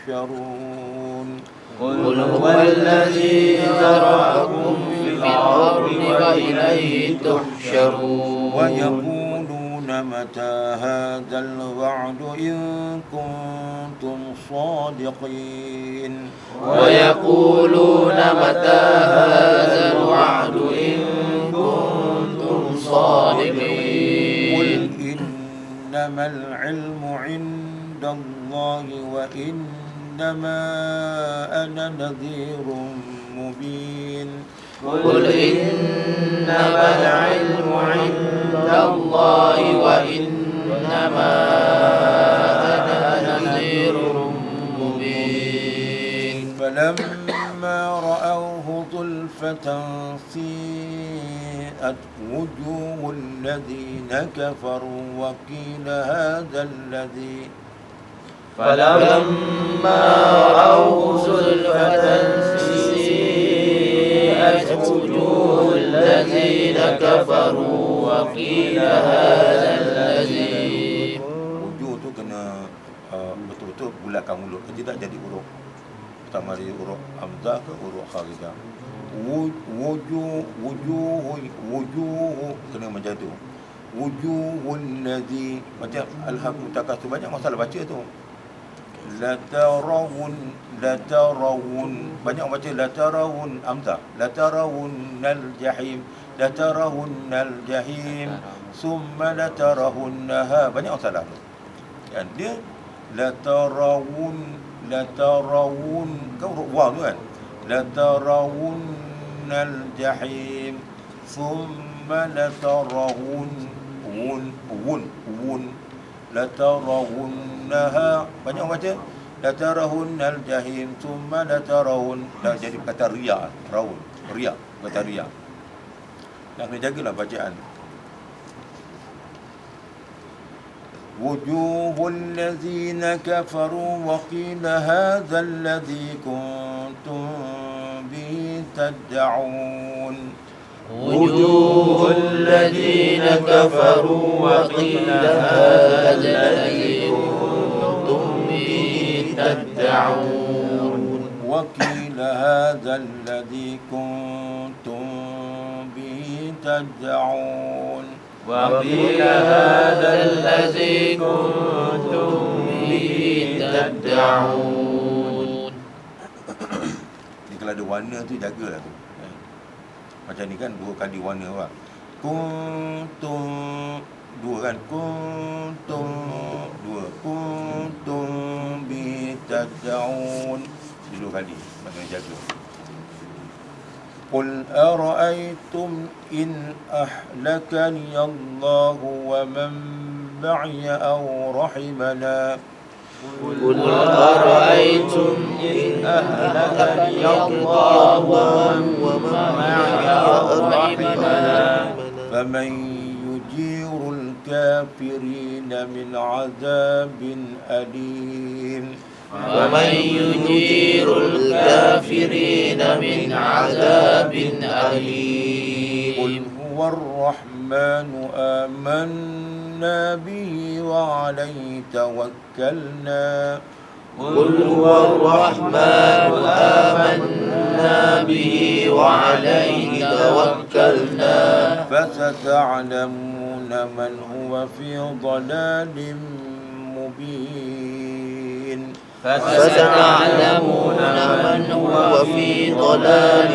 تحشرون قل هو الذي ذرأكم في الأرض وإليه تحشرون ويقولون متى هذا الوعد إن كنتم صادقين ويقولون متى هذا الوعد إن كنتم صادقين قل إنما العلم عند الله وإنما أنا نذير مبين قل إنما العلم عند الله وإنما أنا نذير فلما رأوه زلفة سيئت وجوه الذين كفروا وقيل هذا الذي فلما رأوه زلفة سيئت وجوه الذين كفروا وقيل هذا الذي. Wujud tu kena betul-betul bulatkan mulut, tidak jadi huruf. Pertama dia huruf hamzah ke huruf kharijah. Wujuh kena macam tu. Wujuhul ladzi, macam al-haq mutakassir, banyak masalah baca tu. Latarawun, banyak baca latarawun hamzah. Latarawunnal jahim, latarawunnal jahim, summa latarawunnaha, banyak masalah tu. Kan dia latarawun kan huruf waw tu kan. Latarawunnal jahim, summa latarawun latarawunnaha, banyak baca latarawunnal jahim, summa latarawun, dah jadi kata riya, raun riya, kata riya. Nak kena jagalah bacaan. Wujuhul ladzina kafaru wa qila hadzal ladzi kuntum bihi tad'un. wujuhul ladzina kafaru wa qila hadzal ladzi kuntum bihi tad'un. Wa qila hadzal ladzi kuntum bihi tad'un. وقيل هذا الذي كنتم به تدعون. Ni kalau ada warna tu jagalah tu. Macam ni kan dua kali warna apa? Kuntum, dua kan? Kuntum, dua. Kuntum bi tad'un, dua kali. Maknanya jaga. قل أرأيتم إن أهلكني الله ومن معي أو رحمنا. قل أرأيتم إن أهلكني الله ومن معي أو رحمنا فمن يجير الكافرين من عذاب أليم. ومن يجير الكافرين من عذاب أليم. قل هو الرحمن آمنا به وعليه توكلنا. قل هو الرحمن آمنا به وعليه توكلنا. فستعلمون من هو في ضلال مبين. فستعلمون من هو في ضلال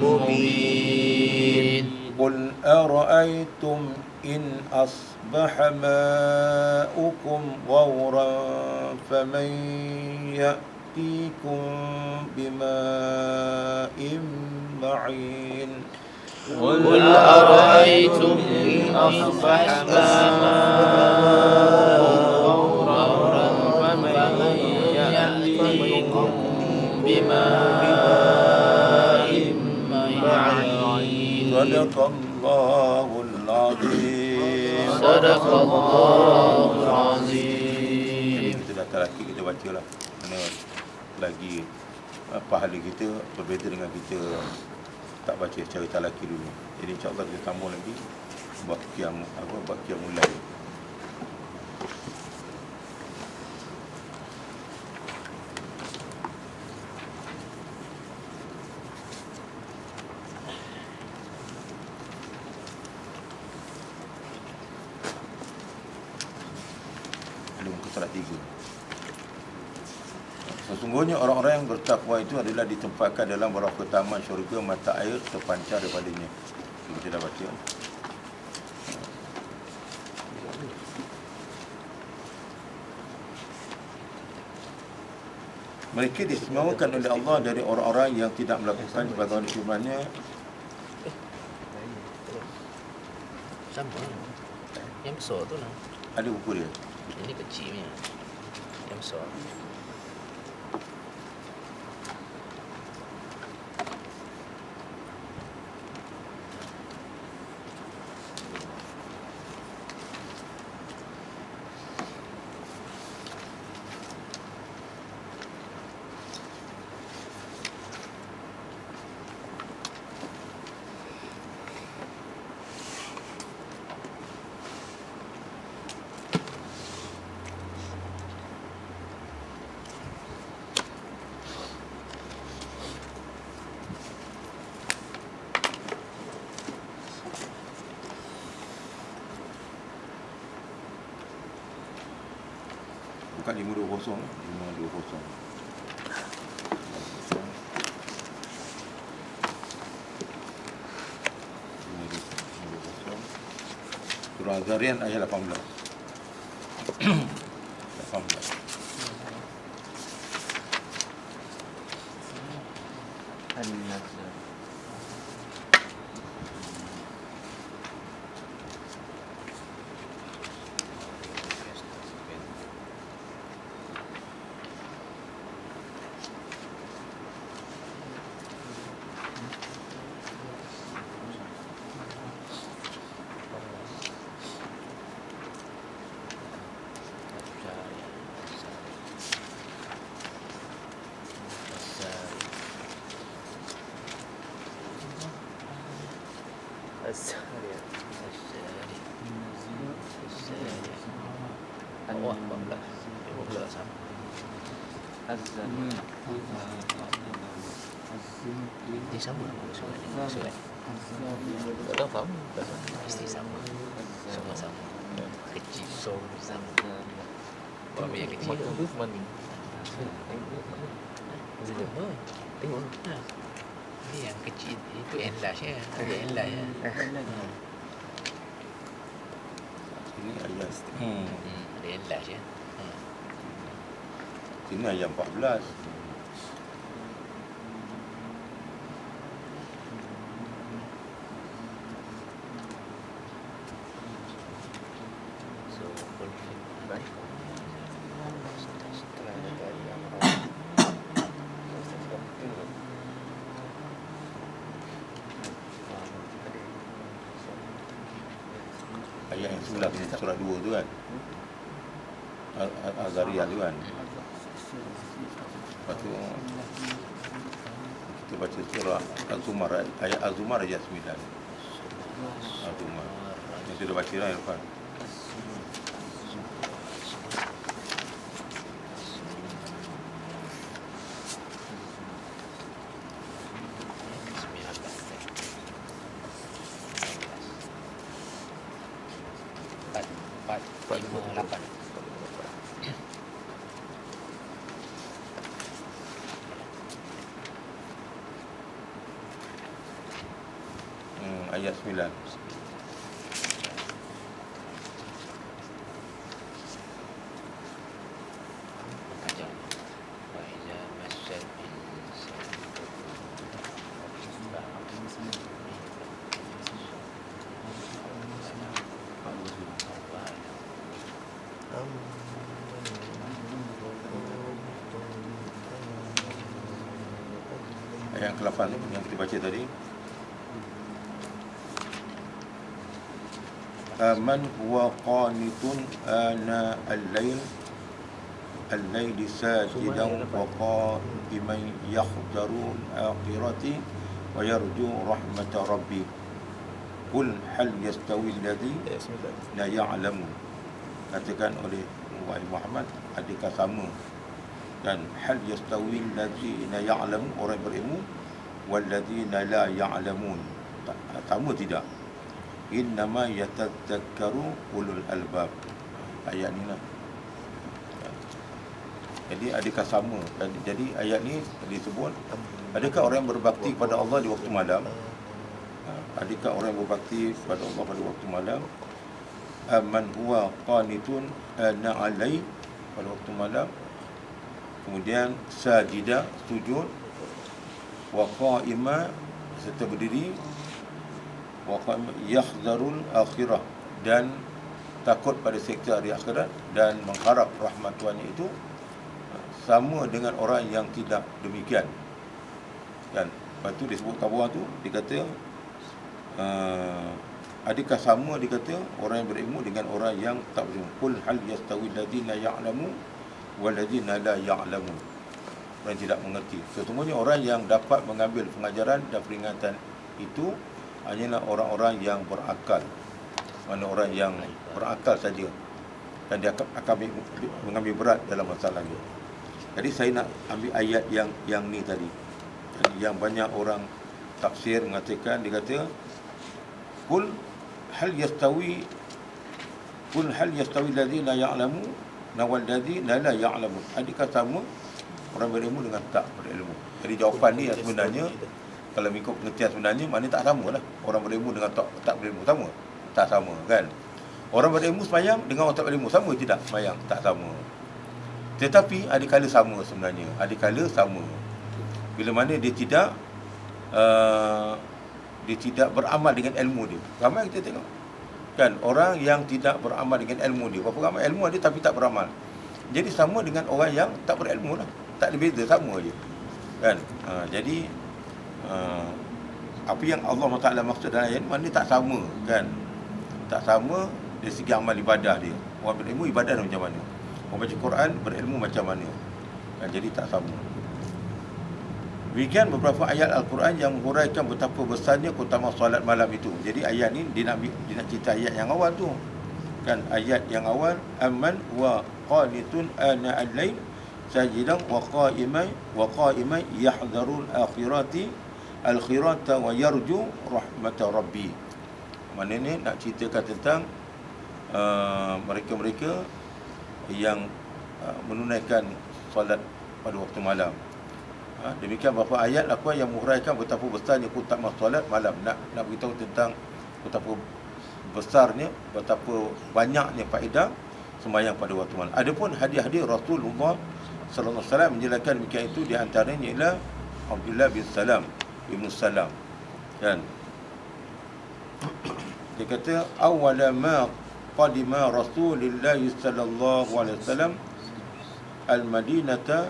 مبين. قل أرأيتم إن أصبح ماؤكم غورا فمن يأتيكم بماء معين. قل أرأيتم إن أصبح ماؤكم غورا فمن يأتيكم بماء معين. صدق الله العظيم. صدق الله العظيم. Kita dah laki kita bacalah. Mana lagi pahala kita berbeza dengan kita tak baca secara talaki dulu. Jadi insya-Allah kita sambung lagi bab qiyamul lail. Ada muka surat 3. Sesungguhnya orang-orang yang bertakwa itu adalah ditempatkan dalam beberapa taman syurga, mata air terpancar daripadanya. Kita dah baca. Mereka diistimewakan oleh Allah dari orang-orang yang tidak melakukan sebagaimana firman-Nya. Sama. Yang besar tu lah. Ada buku dia. Ini kecilnya. Yang besar. kat 520. 520. Surah Az-Zariyat ayat 18. 18. An-Nasr. As-Sariyat. Oh, 14. 15 sama. Az-Zariyat. Dia sama surat. Tak tahu faham. Mesti sama. Semua sama. Kecil sama. Orang yang kecil tu mana? Zelma. Tengok. Ni yang kecil itu enlarge ya. Ada enlarge ya. Ini ayat Ada enlarge ya. Sini ayat 14. So, fulfill. Baik. Ayat yang 11 surah 2 tu kan. Az-Zariyat tu kan. Lepas tu kita baca surah Az-Zumar, ayat Az-Zumar ayat 9. Az-Zumar. Yang sudah baca lah Irfan. Ayat 9. Ayat ke-8 yang kita baca tadi. Man huwa qanitun ana al-lail sajidan wa qa'iman yahdharu al-akhirati wa yarju rahmata rabbi. Qul hal yastawi alladhi la ya'lamu. Katakan oleh Muhammad, adakah sama? Dan hal yastawi alladhina ya'lamu, orang berilmu, walladhina la ya'lamun, sama tidak? Innama yatadzakkaru ulul albab. Ayat ni lah. Jadi adakah sama? Jadi ayat ni disebut, adakah orang yang berbakti kepada Allah di waktu malam? Adakah orang yang berbakti kepada Allah pada waktu malam? Man huwa qanitun ana alai, pada waktu malam. Kemudian sajida, sujud, wa qa'ima, serta berdiri, wa qa'ima yahdharul akhirah, dan takut pada seksa hari akhirat dan mengharap rahmat Tuhannya, itu sama dengan orang yang tidak demikian. Dan lepas tu disebut kat bawah tu, dia kata adakah sama, dia kata, orang yang berilmu dengan orang yang tak berilmu. Qul hal yastawi alladhina ya'lamu wal ladzina la ya'lamun. Orang yang tidak mengerti. Sesungguhnya orang yang dapat mengambil pengajaran dan peringatan itu hanyalah orang-orang yang berakal. Mana orang yang berakal saja, dan dia akan mengambil berat dalam masalah ini. Jadi saya nak ambil ayat yang ni tadi, yang banyak orang tafsir mengatakan, dia kata Qul hal yastawi alladhina ya'lamu nawalladzi la ya'lamun. Adakah sama orang berilmu dengan tak berilmu? Jadi jawapan ni sebenarnya kalau mengikut pengertian sebenarnya maknanya tak sama lah. Orang berilmu dengan tak berilmu sama? Tak sama kan? Orang berilmu sembahyang dengan orang tak berilmu sama tidak sembahyang? Tak sama. Tetapi ada kala sama sebenarnya. Ada kala sama. Bila mana dia tidak beramal dengan ilmu dia. Ramai kita tengok kan orang yang tidak beramal dengan ilmu dia. Berapa ramai ilmu dia tapi tak beramal. Jadi sama dengan orang yang tak berilmu lah. Tak ada beza, sama je kan. Jadi apa yang Allah Taala maksud dalam ayat ni maknanya tak sama kan. Tak sama dari segi amal ibadah dia. Orang berilmu ibadah macam mana, orang baca Quran berilmu macam mana kan. Jadi tak sama. Demikian beberapa ayat Al-Quran yang menghuraikan betapa besarnya keutamaan solat malam itu. Jadi ayat ni dia nak cerita ayat yang awal tu kan. Ayat yang awal, amman wa qanitun ana al-lail sajidan wa qa'iman yahdharul akhirati al-khirata wa yarju rahmata rabbi. Maknanya nak ceritakan tentang mereka-mereka yang menunaikan solat pada waktu malam. Demikian beberapa ayat Al-Quran yang menghuraikan betapa besarnya keutamaan solat malam. Nak beritahu tentang betapa besarnya, betapa banyaknya faedah sembahyang pada waktu malam. Adapun hadiah-hadiah Rasulullah sallallahu alaihi wasallam menjelaskan demikian itu, di antaranya ialah Abdullah bin Salam Ibn Salam kan. Dia kata awwala ma qadima Rasulullah sallallahu alaihi wasallam al-Madinata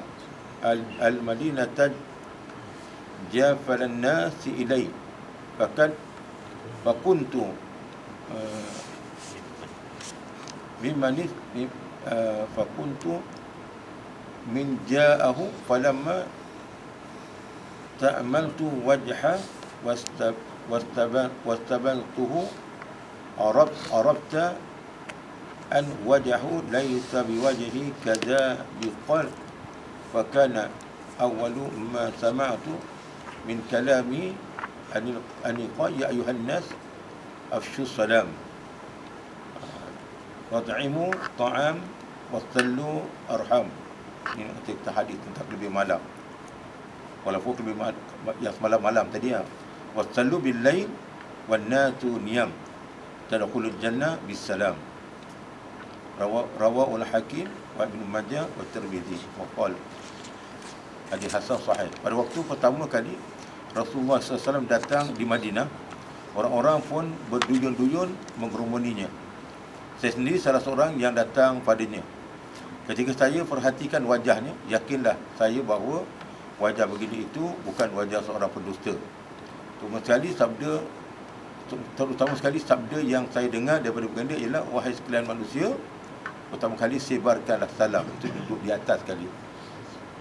jafala an-nas ilai fakuntu min ja'ahu falamma ta'amaltu wajha wastabantuhu arabta an wajhahu laysa biwajhi kadha biqal fakana awwalu ma sami'tu min kalami aniqa ya ayuhan nas afshu salam wad'imu ta'am wasallu arham. Ini kita hadis tentang lebih malam, walaupun lebih malam yang semalam-malam tadi ya. Wasallu bil lail wan natu niyam tadkhulul jannah bisalam. Rawahu al-Hakim wa Ibn Majah wa Tirmidzi wa qala hadis hasan sahih. Pada waktu pertama kali Rasulullah SAW datang di Madinah, orang-orang pun berduyun-duyun mengerumuninya. Saya sendiri salah seorang yang datang padanya. Ketika saya perhatikan wajahnya, yakinlah saya bahawa wajah begini itu bukan wajah seorang pendusta. Terutama sekali sabda yang saya dengar daripada baginda ialah, wahai sekalian manusia, pertama kali sebarkanlah salam. Itu duduk di atas sekali.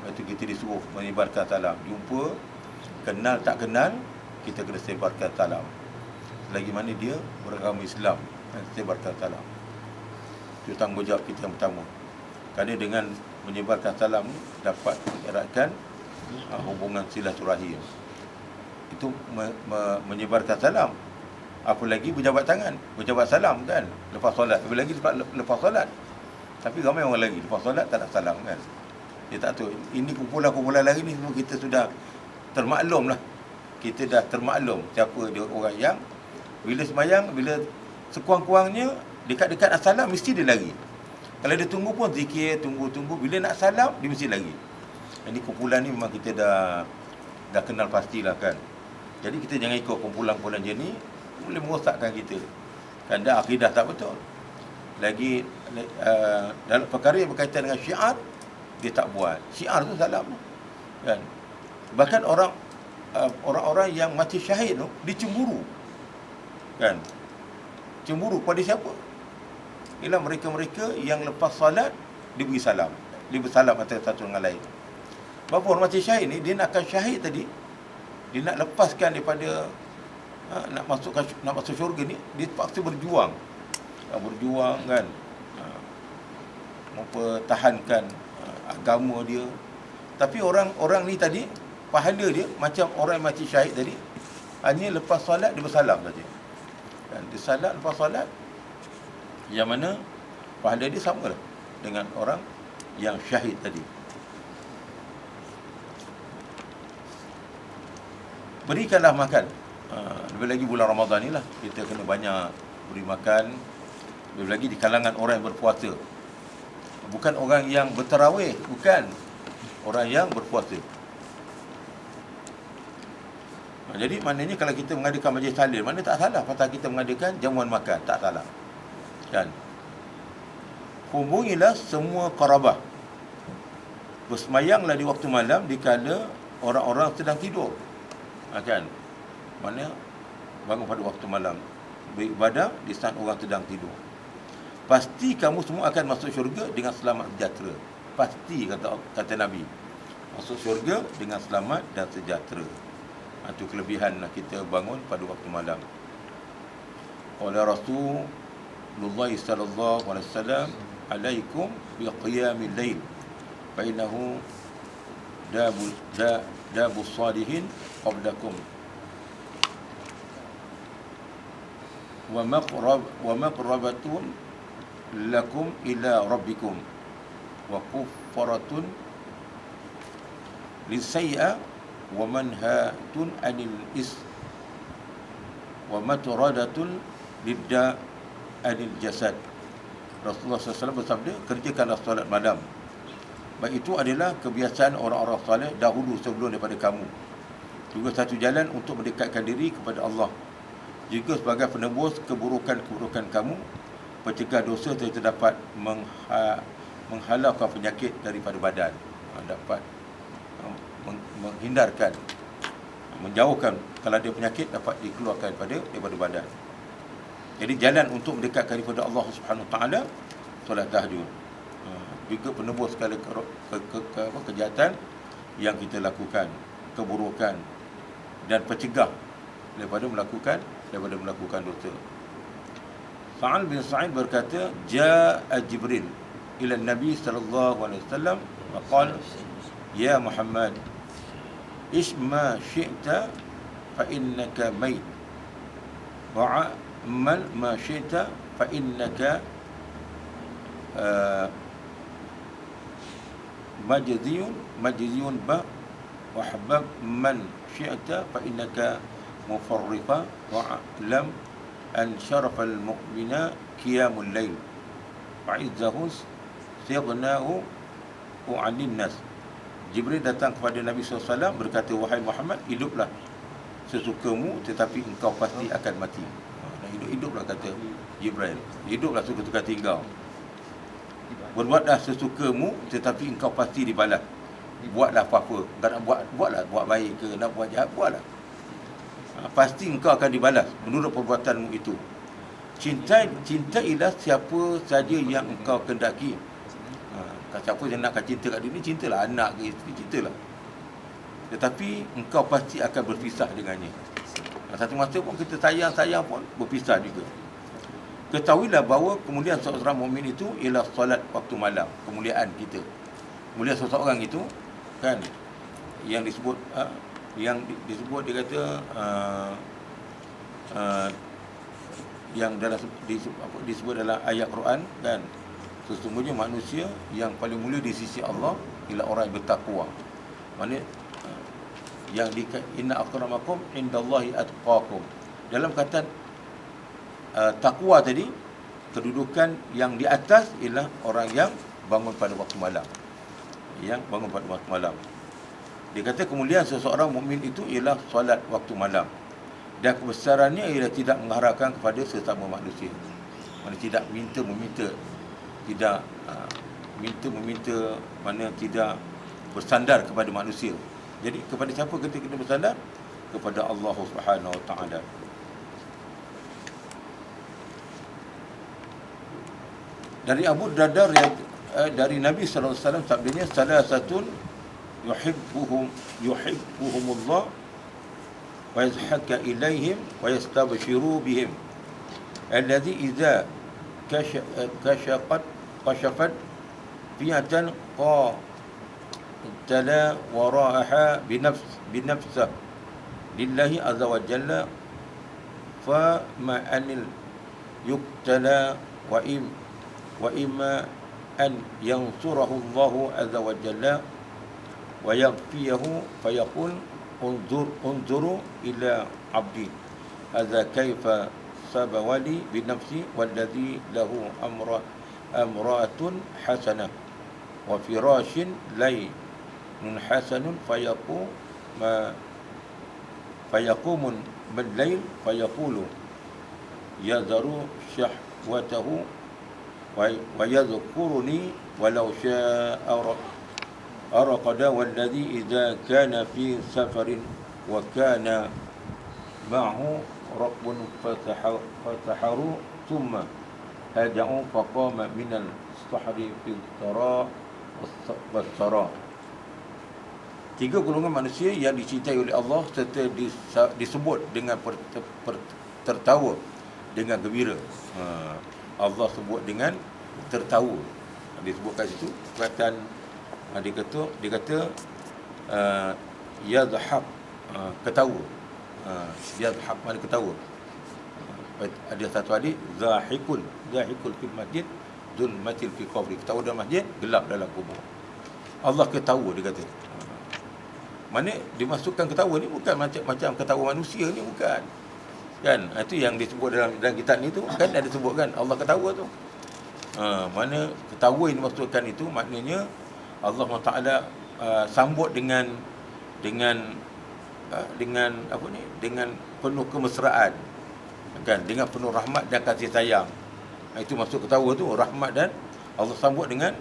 Itu kita disuruh menyebarkan salam. Jumpa, kenal tak kenal, kita kena sebarkan salam. Selagi mana dia beragama Islam, sebarkan salam. Itu tanggungjawab kita yang pertama. Kerana dengan menyebarkan salam dapat mengeratkan hubungan silaturahim. Itu menyebarkan salam. Apa lagi berjabat tangan, berjabat salam kan lepas solat. Apa lagi lepas solat. Tapi ramai orang lagi lepas solat tak nak salam kan. Dia tak tahu. Ini kumpulan-kumpulan lagi ni semua kita sudah termaklum lah. Kita dah termaklum siapa dia orang yang bila sembahyang, bila sekurang-kurangnya dekat-dekat nak salam mesti dia lari. Kalau dia tunggu pun zikir, tunggu. Bila nak salam, dia mesti lagi. Ini kumpulan ni memang kita dah kenal pastilah kan. Jadi kita jangan ikut kumpulan-kumpulan je ni, boleh merosakkan kita. Kan dah akidah tak betul. Lagi dalam perkara yang berkaitan dengan syiar, dia tak buat. Syiar tu salam kan. Bahkan orang-orang yang mati syahid tu, dia cemburu. Kan? Cemburu pada siapa? Ialah mereka-mereka yang lepas salat dia beri salam. Dia bersalam antara satu dengan lain. Berapa orang mati syahid ni, dia nakkan syahid tadi, dia nak lepaskan daripada nak masuk syurga ni, dia terpaksa berjuang. Berjuang kan, mempertahankan agama dia. Tapi orang ni tadi, pahala dia macam orang yang mati syahid tadi, hanya lepas salat dia bersalam saja. Kan, dia salat lepas salat, yang mana pahala dia sama lah dengan orang yang syahid tadi. Berikanlah makan. Lebih lagi bulan Ramadan ni lah, kita kena banyak beri makan. Lebih lagi di kalangan orang yang berpuasa. Bukan orang yang bertarawih, bukan. Orang yang berpuasa. Jadi maknanya kalau kita mengadakan majlis tahlil, mana tak salah pasal kita mengadakan jamuan makan, tak salah. Kan? Hubungilah semua qarabah. Bersemayanglah di waktu malam dikala orang-orang sedang tidur. Kan? Mana bangun pada waktu malam, beribadah di saat orang sedang tidur. Pasti kamu semua akan masuk syurga dengan selamat sejahtera. Pasti, kata Nabi. Masuk syurga dengan selamat dan sejahtera. Itu kelebihan kita bangun pada waktu malam. Qala Rasulullah sallallahu alaihi wasallam, alaikum biqiyamil lail fa innahu dabus salihin qablakum wa maqrabatun lakum ila rabbikum wa kuffaratun lisayya wa manhatun anil wa maturadatun lidda anil jasad. Rasulullah SAW bersabda, kerjakanlah solat malam. Baik itu adalah kebiasaan orang-orang saleh dahulu sebelum daripada kamu. Juga satu jalan untuk mendekatkan diri kepada Allah. Juga sebagai penebus keburukan-keburukan kamu, pencegah dosa serta dapat menghalaukan penyakit daripada badan. Dapat menghindarkan, menjauhkan kalau ada penyakit dapat dikeluarkan daripada badan. Jadi jalan untuk mendekatkan kepada Allah Subhanahu Wa Taala solat tahajud. Juga penebus segala kejahatan yang kita lakukan, keburukan, dan pencegah daripada melakukan dosa. Sa'al bin Sa'id berkata, Ja'a Jibril ila Nabi sallallahu alaihi wasallam wa qala, Ya Muhammad, ish ma syi'ta fa innaka mayt wa amal ma syi'ta fa innaka majziyun ba wa habab man syi'ta fa innaka mufarriqa wa lam an syarafal mu'mina qiyamul lail wa izzahu sighnahu u'anin nas. Jibril datang kepada Nabi SAW berkata, wahai Muhammad, hiduplah sesukamu tetapi engkau pasti akan mati. Hiduplah, kata Jibril. Hiduplah suka-suka tinggal. Berbuatlah sesukamu tetapi engkau pasti dibalas. Buatlah apa-apa. Tak nak buat baik ke, nak buat jahat, buatlah. Pasti engkau akan dibalas menurut perbuatanmu itu. Cintailah siapa saja yang engkau kendaki. Siapa yang nak cinta kat dunia, cintalah anak ke isteri, cintalah. Tetapi engkau pasti akan berpisah dengannya. Satu masa pun kita sayang pun berpisah juga. Ketahuilah bahawa kemuliaan seorang mukmin itu ialah solat waktu malam. Kemuliaan kita, kemuliaan seseorang itu kan, yang disebut dia kata yang dalam disebut dalam ayat Quran kan, sesungguhnya manusia yang paling mulia di sisi Allah ialah orang yang bertakwa. Maksudnya yang inna akramakum indallahi atqakum. Dalam kata takwa tadi, kedudukan yang di atas ialah orang yang bangun pada waktu malam. Yang bangun pada waktu malam. Dia kata kemuliaan seseorang mukmin itu ialah solat waktu malam. Dan kebesarannya ialah tidak mengharapkan kepada sesama manusia. Mana tidak meminta, tidak meminta, mana tidak bersandar kepada manusia. Jadi kepada siapa kita kena bersandar? Kepada Allah Subhanahu Wa Taala. Dari Abu Darda dari Nabi sallallahu alaihi wasallam sabdanya, salasatun yuhibbuhumullah wa yazhaka ilaihim wa yastabshiru bihim alladhi idza kashafat fi'atan qatala wara'aha binafsah lillahi azza wa jalla fa ma'anil yuqtala wa imma أن ينصره الله عز وجل ويغفيه فيقول انظروا إلى عبدي هذا كيف سبوا لي بنفسي والذي له أمرأة حسنة وفراش لين حسن فيقوم بالليل فيقول يذر شهوته ويذكرني ولو شاء أرقد والذي إذا كان في سفر وكان معه رب فتحروا ثم هدعوا فقام من السحر في الثراء والثراء. 3 golongan manusia yang dicintai oleh Allah serta disebut dengan tertawa dengan gembira. Allah sebut dengan tertawa. Disebut kat situ perkataan dia kata yadhhab, ketawa. Yadhhab mana ketawa. Ada satu hadis zahikul fil masjid zulmatil fi qabri. Ketawa dalam masjid, gelap dalam kubur. Allah ketawa, dia kata. Mana dimasukkan ketawa ni bukan macam ketawa manusia ni, bukan. Kan? Itu yang disebut dalam kitab ni tu kan ada sebutkan Allah ketawa tu. Mana ketawa yang dimasukkan itu maknanya Allah Taala sambut dengan apa ni? Dengan penuh kemesraan. Kan? Dengan penuh rahmat dan kasih sayang. Itu masuk ketawa tu, rahmat, dan Allah sambut dengan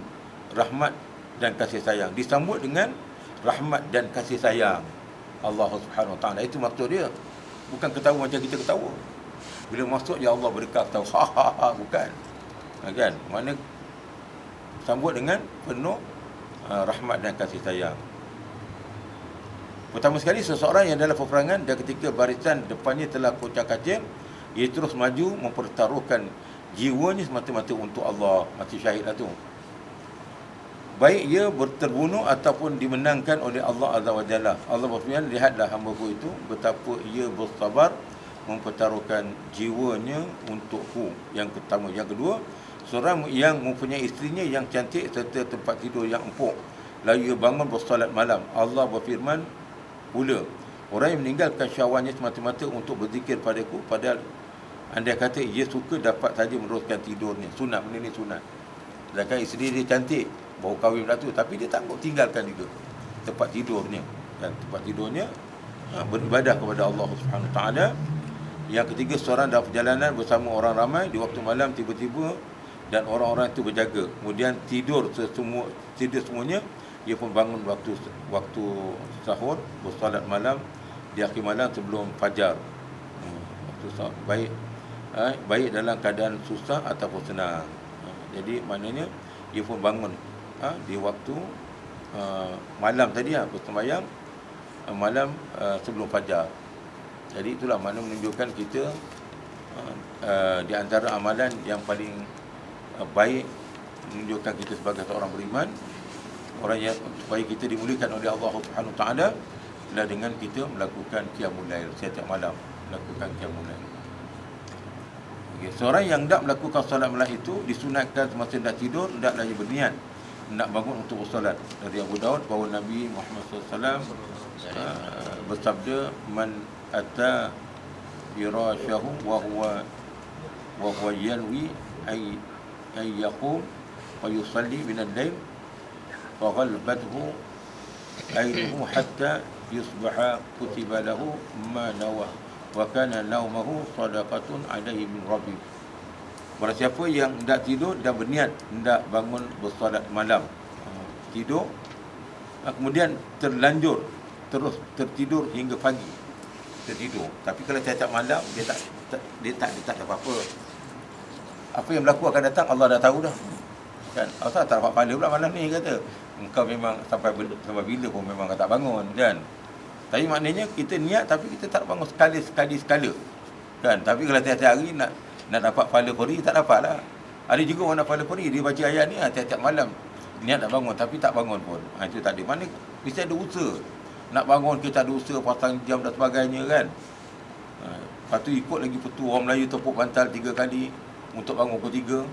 rahmat dan kasih sayang. Disambut dengan rahmat dan kasih sayang Allah Subhanahu Wa Taala. Itu maksud dia. Bukan ketawa macam kita ketawa. Bila masuk ya Allah berdekat ketawa. Ha ha ha, bukan. Kan? Mana sambut dengan penuh rahmat dan kasih sayang. Pertama sekali, seseorang yang dalam peperangan dan ketika barisan depannya telah kocak-kacir, ia terus maju mempertaruhkan jiwanya semata-mata untuk Allah. Mati syahid lah tu. Baik ia terbunuh ataupun dimenangkan oleh Allah Azza wa Jalla. Allah berfirman, lihatlah hamba-Ku itu betapa ia bersabar mempertaruhkan jiwanya untukku. Yang pertama. Yang kedua, seorang yang mempunyai isterinya yang cantik serta tempat tidur yang empuk, lalu ia bangun bersolat malam. Allah berfirman pula, orang yang meninggalkan syahwatnya semata-mata untuk berzikir padaku, padahal andai kata ia suka dapat saja meneruskan tidurnya. Sunat, benda ni sunat. Sedangkan isteri dia cantik, baru kahwin pula tu, tapi dia tak mau tinggalkan juga tempat tidurnya. Dan tempat tidurnya beribadah kepada Allah Subhanahu Taala. Yang ketiga, seorang dalam perjalanan bersama orang ramai di waktu malam tiba-tiba dan orang-orang itu berjaga. Kemudian tidur semuanya. Ia pun bangun waktu sahur, bersolat malam di akhir malam sebelum fajar. Waktu sahur, baik dalam keadaan susah ataupun senang. Jadi maknanya ia pun bangun di waktu malam tadi bersembahyang malam sebelum fajar. Jadi itulah mana menunjukkan kita di antara amalan yang paling baik, menunjukkan kita sebagai seorang beriman, orang yang supaya kita dimuliakan oleh Allah Subhanahu Taala adalah dengan kita melakukan qiyamul lail setiap malam, melakukan qiyamul lail. Seorang yang hendak melakukan solat malam itu disunatkan semasa hendak tidur, hendaklah ia berniat nak bangun untuk bersolat. Dari Abu Daud bahawa Nabi Muhammad SAW bersabda, man ata firashahu wa huwa yanwi ay yaqum wa yusalli min al-lail fa ghalbathu aynuhu hatta yusbaha kutiba lahu ma nawa wa kana naumahu sadaqatun alaihi min rabbi. Barang siapa yang hendak tidur dan berniat hendak bangun bersolat malam, tidur, kemudian terlanjur terus tertidur hingga pagi, tertidur. Tapi kalau tiap-tiap malam dia tak ada apa-apa. Apa yang berlaku akan datang Allah dah tahu dah. Kan? Allah tak dapat pahala pula malam ni, kata engkau memang sampai bila pun memang kau tak bangun, kan? Tapi maknanya kita niat tapi kita tak bangun sekali. Kan? Tapi kalau tiap-tiap hari nak dapat pahala fari, tak dapat lah. Ada juga orang nak pahala fari, dia baca ayat ni tiap-tiap malam niat nak bangun tapi tak bangun pun. Itu tadi. Mana mesti ada usaha. Nak bangun kita ada usaha, pasang jam dan sebagainya, kan? Lepas tu ikut lagi petua orang Melayu tepuk bantal 3 kali untuk bangun pukul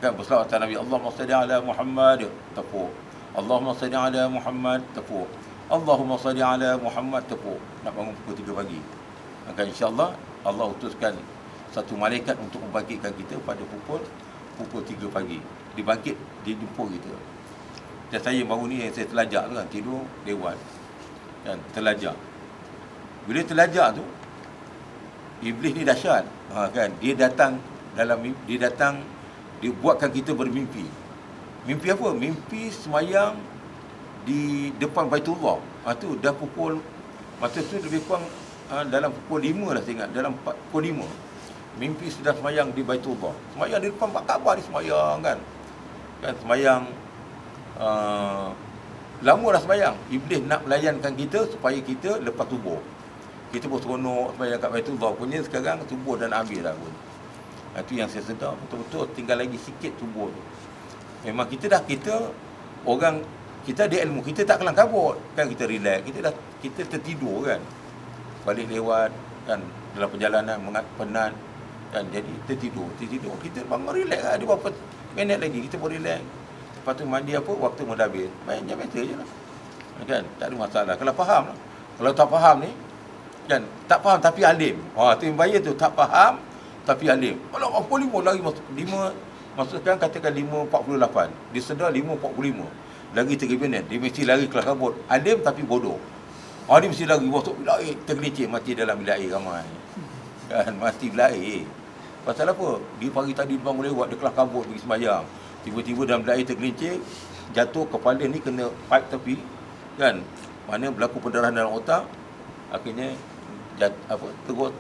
3. kan berselawat atas Nabi, Allahumma salli ala Muhammad, tepuk. Allahumma salli ala Muhammad, tepuk. Allahumma salli ala Muhammad, tepuk. Nak bangun pukul 3 pagi. Maka insya-Allah Allah utuskan satu malaikat untuk membangkitkan kita pada pukul 3 pagi. Dibangkit, dijemput kita. Dan saya baru ni saya terlajak tu kan, tidur lewat. Kan, terlajak. Bila terlajak tu, iblis ni dahsyat. Kan, dia datang, dia buatkan kita bermimpi. Mimpi apa? Mimpi semayang di depan Baitullah. Tu dah pukul, masa tu lebih kurang dalam pukul 5 lah saya ingat, dalam pukul 5. Mimpi sudah semayang di Baitullah. Semayang di depan Kaabah ni semayang kan. Kan semayang lama dah semayang. Iblis nak melayankan kita supaya kita lepas subuh. Kita pun seronok semayang kat Baitullah punya, sekarang subuh dah nak habis dah pun. Itu yang saya sedar betul-betul tinggal lagi sikit subuh tu. Memang kita ada ilmu, kita tak kelang kabut kan, kita relax, kita tertidur kan. Balik lewat kan, dalam perjalanan penat kan, jadi tertidur, kita bangun relax lah. Ada berapa minit lagi kita pun relax. Lepas tu mandi apa, waktu dah habis. Main jam biasa je lah. Kan, tak ada masalah. Kalau faham lah. Kalau tak faham ni kan, tak faham tapi alim. Tu yang bahaya tu, tak faham tapi alim. Kalau 45 lagi masuk 5, masukkan katakan 5.48. Dia sedar 5.45. Lagi 3 minit, dia mesti lari kelas kabut. Alim tapi bodoh. Dia mesti lari masuk bilik air, tergelincir mati dalam bilik air ramai. Kan, mati bilik air. Pasal apa? Dia pagi tadi dia bangun lewat, dia kelas kabut pergi sembahyang. Tiba-tiba dalam bilik air tergelincir, jatuh kepala ni kena pipe tepi. Kan? Mana berlaku pendarahan dalam otak. Akhirnya terus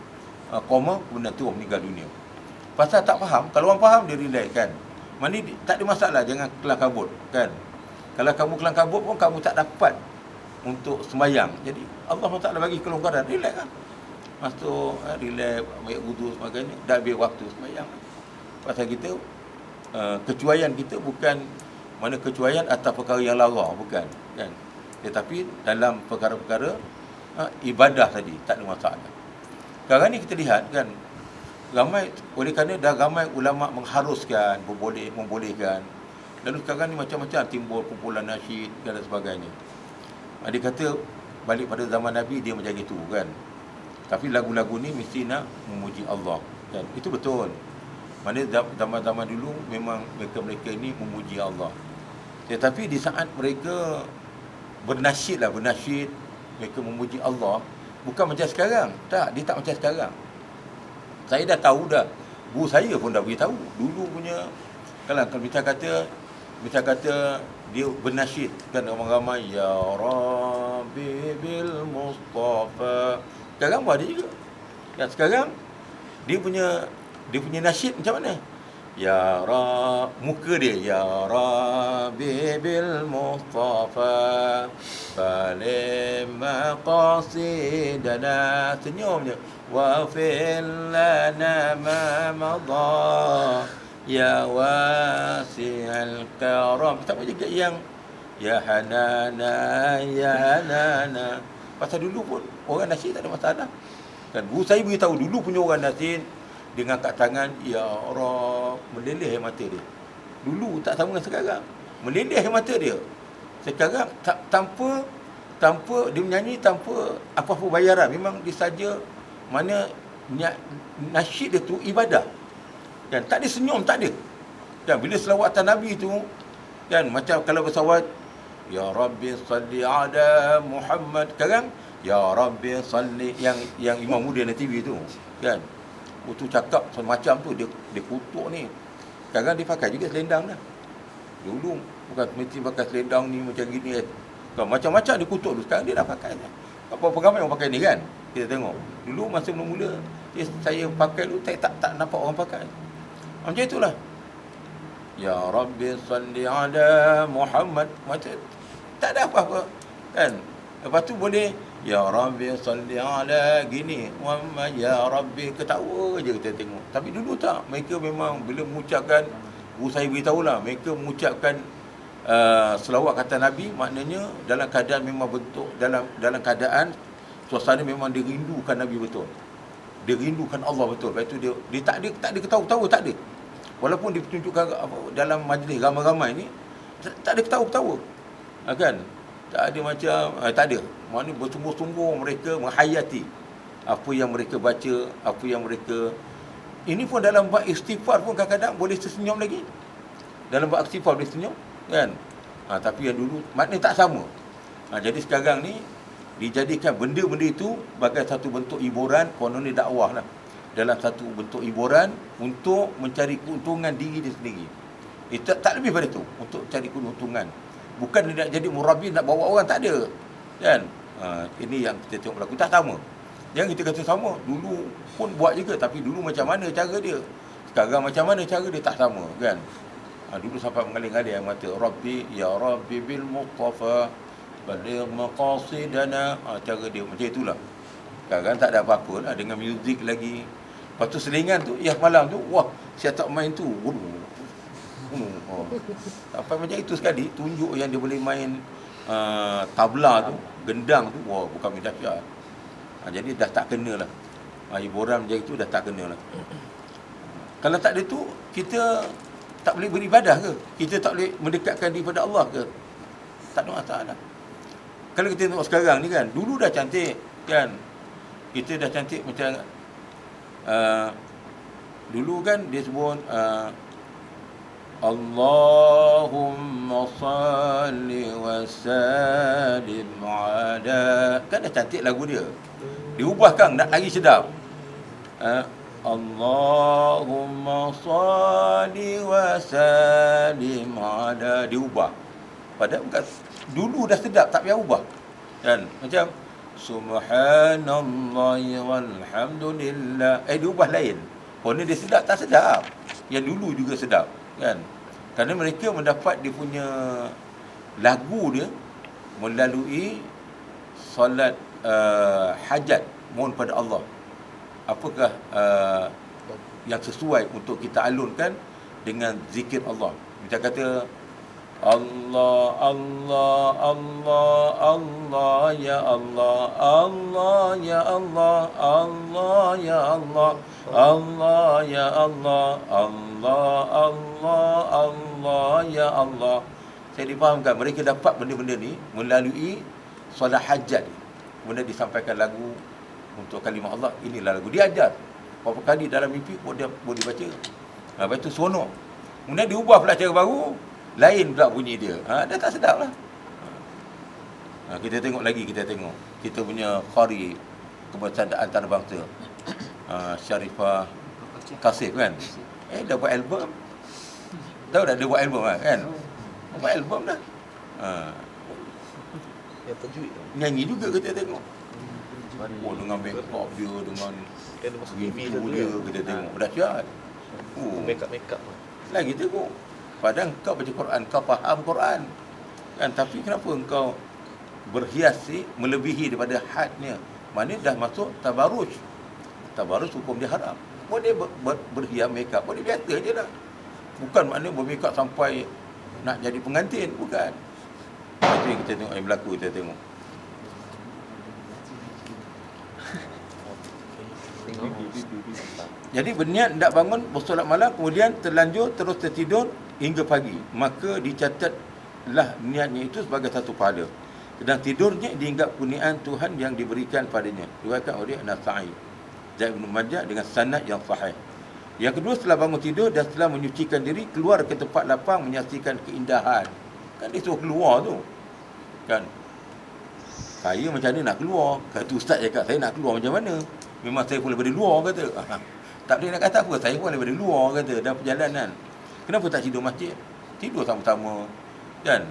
koma, kemudian tu meninggal dunia. Pasal tak faham. Kalau orang faham, dia relax kan. Mana tak ada masalah, jangan kelang kabut kan. Kalau kamu kelang kabut pun kamu tak dapat untuk sembahyang. Jadi Allah SWT bagi kelonggaran, relax kan. Masuk, relax, ambil wudu sebagainya, dah habis waktu sembahyang. Pasal kita kecuaian kita bukan mana kecuaian atas perkara yang lara, bukan kan. Tetapi dalam perkara-perkara ibadah tadi tak ada masalah. Sekarang ni kita lihat kan, ramai, oleh kerana dah ramai ulama mengharuskan, membolehkan. Lalu sekarang ni macam-macam timbul kumpulan nasyid dan sebagainya. Dia kata balik pada zaman Nabi dia macam itu kan. Tapi lagu-lagu ni mesti nak memuji Allah kan. Itu betul. Mana zaman-zaman dulu memang mereka ini memuji Allah. Tetapi di saat mereka bernasyid, mereka memuji Allah, bukan macam sekarang. Tak, dia tak macam sekarang. Saya dah tahu dah. Guru saya pun dah beritahu. Dulu punya, kalau kita kata dia bernasyid kan, ramai-ramai ya Rabbi bil Mustafa. Sekarang pun ada juga. Dan sekarang dia punya nasyid macam mana? Ya muka dia ya Rabbi bil Mustafa falim maqasidana, senyum je. Wa fil lana ma madha ya wasi'al karam. Tak boleh juga yang ya hanana ya hanana. Pasal dulu pun orang nasyid tak ada masalah kan. Guru saya beritahu dulu punya orang nasyid dengan kat tangan ya Allah, meleleh mata dia. Dulu tak sama dengan sekarang, meleleh mata dia. Sekarang tanpa dia menyanyi tanpa apa-apa bayaran. Memang dia saja mana nasyid dia tu ibadah kan. Tak ada senyum, tak ada kan. Bila selawat atas Nabi tu kan, macam kalau bersalawat ya Rabbi salli ala Muhammad, sekarang ya Rabbi salli yang Imam Muda di TV tu kan. Tu cakap semacam tu, dia kutuk ni. Sekarang dia pakai juga selendang dah. Dulu bukan mesti pakai selendang ni macam gini kan. Macam-macam dia kutuk tu. Sekarang dia dah pakai dah. Apa ramai orang pakai ni kan. Kita tengok. Dulu masa mula-mula saya pakai tu, saya tak nampak orang pakai. Macam itulah. Ya Rabbi salli ala Muhammad. Macam tak ada apa-apa kan. Lepas tu boleh ya Rabbi salli ala gini, Muhammad ya Rabbi, ketawa je kita tengok. Tapi dulu tak, mereka memang bila mengucapkan, guru saya beritahulah, mereka mengucapkan selawat kata Nabi, maknanya dalam keadaan memang bentuk dalam keadaan suasana memang dia rindukan Nabi betul. Dia rindukan Allah betul. Lepas tu dia tak ada ketawa-tawa, tak ada. Walaupun ditunjukkan dalam majlis ramai-ramai ni, tak ada ketawa-ketawa. Kan? Tak ada macam, tak ada. Maknanya bersungguh-sungguh mereka menghayati apa yang mereka baca, apa yang mereka... Ini pun dalam bab istighfar pun kadang-kadang boleh tersenyum lagi. Dalam bab istighfar boleh senyum, kan? Tapi yang dulu maknanya tak sama. Jadi sekarang ni dijadikan benda-benda itu sebagai satu bentuk hiburan, kononnya dakwah lah. Dalam satu bentuk hiburan untuk mencari keuntungan diri dia sendiri. Tak lebih pada itu, untuk cari keuntungan. Bukan dia nak jadi murabi, nak bawa orang, tak ada. Kan? Ini yang kita tengok berlaku. Tak sama. Yang kita kata sama, dulu pun buat juga, tapi dulu macam mana cara dia, sekarang macam mana cara dia, tak sama, kan? Dulu sampai mengalir-ngalir yang mata Rabbi, ya Rabbi bil Mustafa baligh maqasidana. Cara dia macam itulah. Sekarang tak ada apa-apa lah, dengan muzik lagi. Lepas tu selingan tu, ya malam tu, wah, saya tak main tu. Sampai macam itu sekali, tunjuk yang dia boleh main tabla tu, gendang tu, wah, bukan main dahsyat. Jadi dah tak kena lah. Hiburan macam itu dah tak kena lah. Kalau tak ada tu, kita tak boleh beribadah ke? Kita tak boleh mendekatkan diri pada Allah ke? Tak ada masalah. Kalau kita tengok sekarang ni kan, dulu dah cantik kan. Kita dah cantik macam dulu kan dia sebut Allahumma salli wa sallim ala, kan dah cantik lagu dia. Diubahkan nak lagi sedap. Allahumma salli wa sallim ala, diubah. Padahal bukan, dulu dah sedap, tak payah ubah. Kan? Macam subhanallah walhamdulillah, diubah lain. Pokoknya dia sedap, tak sedap. Yang dulu juga sedap, kan? Kerana mereka mendapat dia punya lagu dia melalui solat hajat, mohon pada Allah. Apakah yang sesuai untuk kita alunkan dengan zikir Allah. Kita kata Allah, Allah, Allah, Allah, ya Allah, Allah, ya Allah, Allah, ya Allah, Allah, ya Allah, Allah, Allah, Allah, ya Allah. Saya difahamkan mereka dapat benda-benda ni melalui solat hajat. Kemudian disampaikan lagu untuk kalimah Allah. Inilah lagu dia ajar. Berapa kali dalam mimpi dia boleh baca. Lepas itu seronok. Kemudian diubah pula cara baru, lain pula bunyi dia. Dah tak sedap lah. Kita tengok lagi, kita punya Qari Kebangsaan Antarabangsa, Sharifah Kasif kan. Dah buat album. Tahu dah dia buat album kan? Buat album dah. Yang tajwid tu. Nyanyi juga kita tengok. Dengan make up dia, dengan review dia, kita tengok. Dahsyat. Make up Lagi tengok. Padahal kau baca Quran, kau faham Quran. Kan? Tapi kenapa engkau berhias melebihi daripada hadnya? Mana dah masuk tabaruj. Tabaruj hukum dia haram. Boleh berhias make up, boleh biasa je dah. Bukan maknanya bermake up sampai nak jadi pengantin, bukan. Itu yang kita tengok, yang berlaku kita tengok. Jadi berniat hendak bangun bersolat malam, kemudian terlanjur terus tertidur hingga pagi, maka dicatatlah niatnya itu sebagai satu pahala. Sedang tidurnya dianggap kurniaan Tuhan yang diberikan padanya. Diriwayatkan oleh An-Nasa'i, Zaid bin Majah dengan sanad yang sahih. Yang kedua, setelah bangun tidur dan setelah menyucikan diri, keluar ke tempat lapang menyaksikan keindahan. Kan dia suruh keluar tu. Kan? Saya macam mana nak keluar? Kata ustaz cakap, saya nak keluar macam mana? Memang saya pun daripada luar, kata. Tak boleh nak kata apa, saya pun daripada luar, kata, dalam perjalanan. Kenapa tak tidur masjid? Tidur sama-sama. Kan?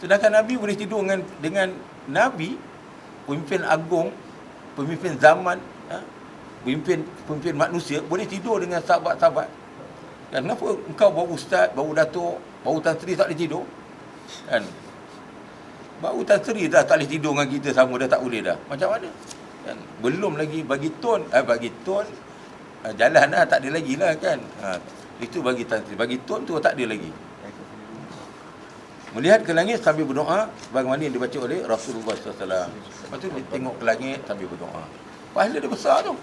Sedangkan Nabi boleh tidur dengan Nabi, pemimpin agung, pemimpin zaman, pemimpin manusia, boleh tidur dengan sahabat-sahabat. Kan? Kenapa engkau baru ustaz, baru datuk, baru tan sri tak boleh tidur? Kan? Baru tan sri dah tak boleh tidur dengan kita sama, dah tak boleh dah. Macam mana? Kan? Belum lagi bagi tun, jalan lah, tak ada lagi lah kan. Itu bagi tan sri, bagi tun tu tak ada lagi. Melihat ke langit sambil berdoa bagaimana yang dibaca oleh Rasulullah SAW. Lepas tu dia tengok ke langit sambil berdoa. Pahala dia besar tu.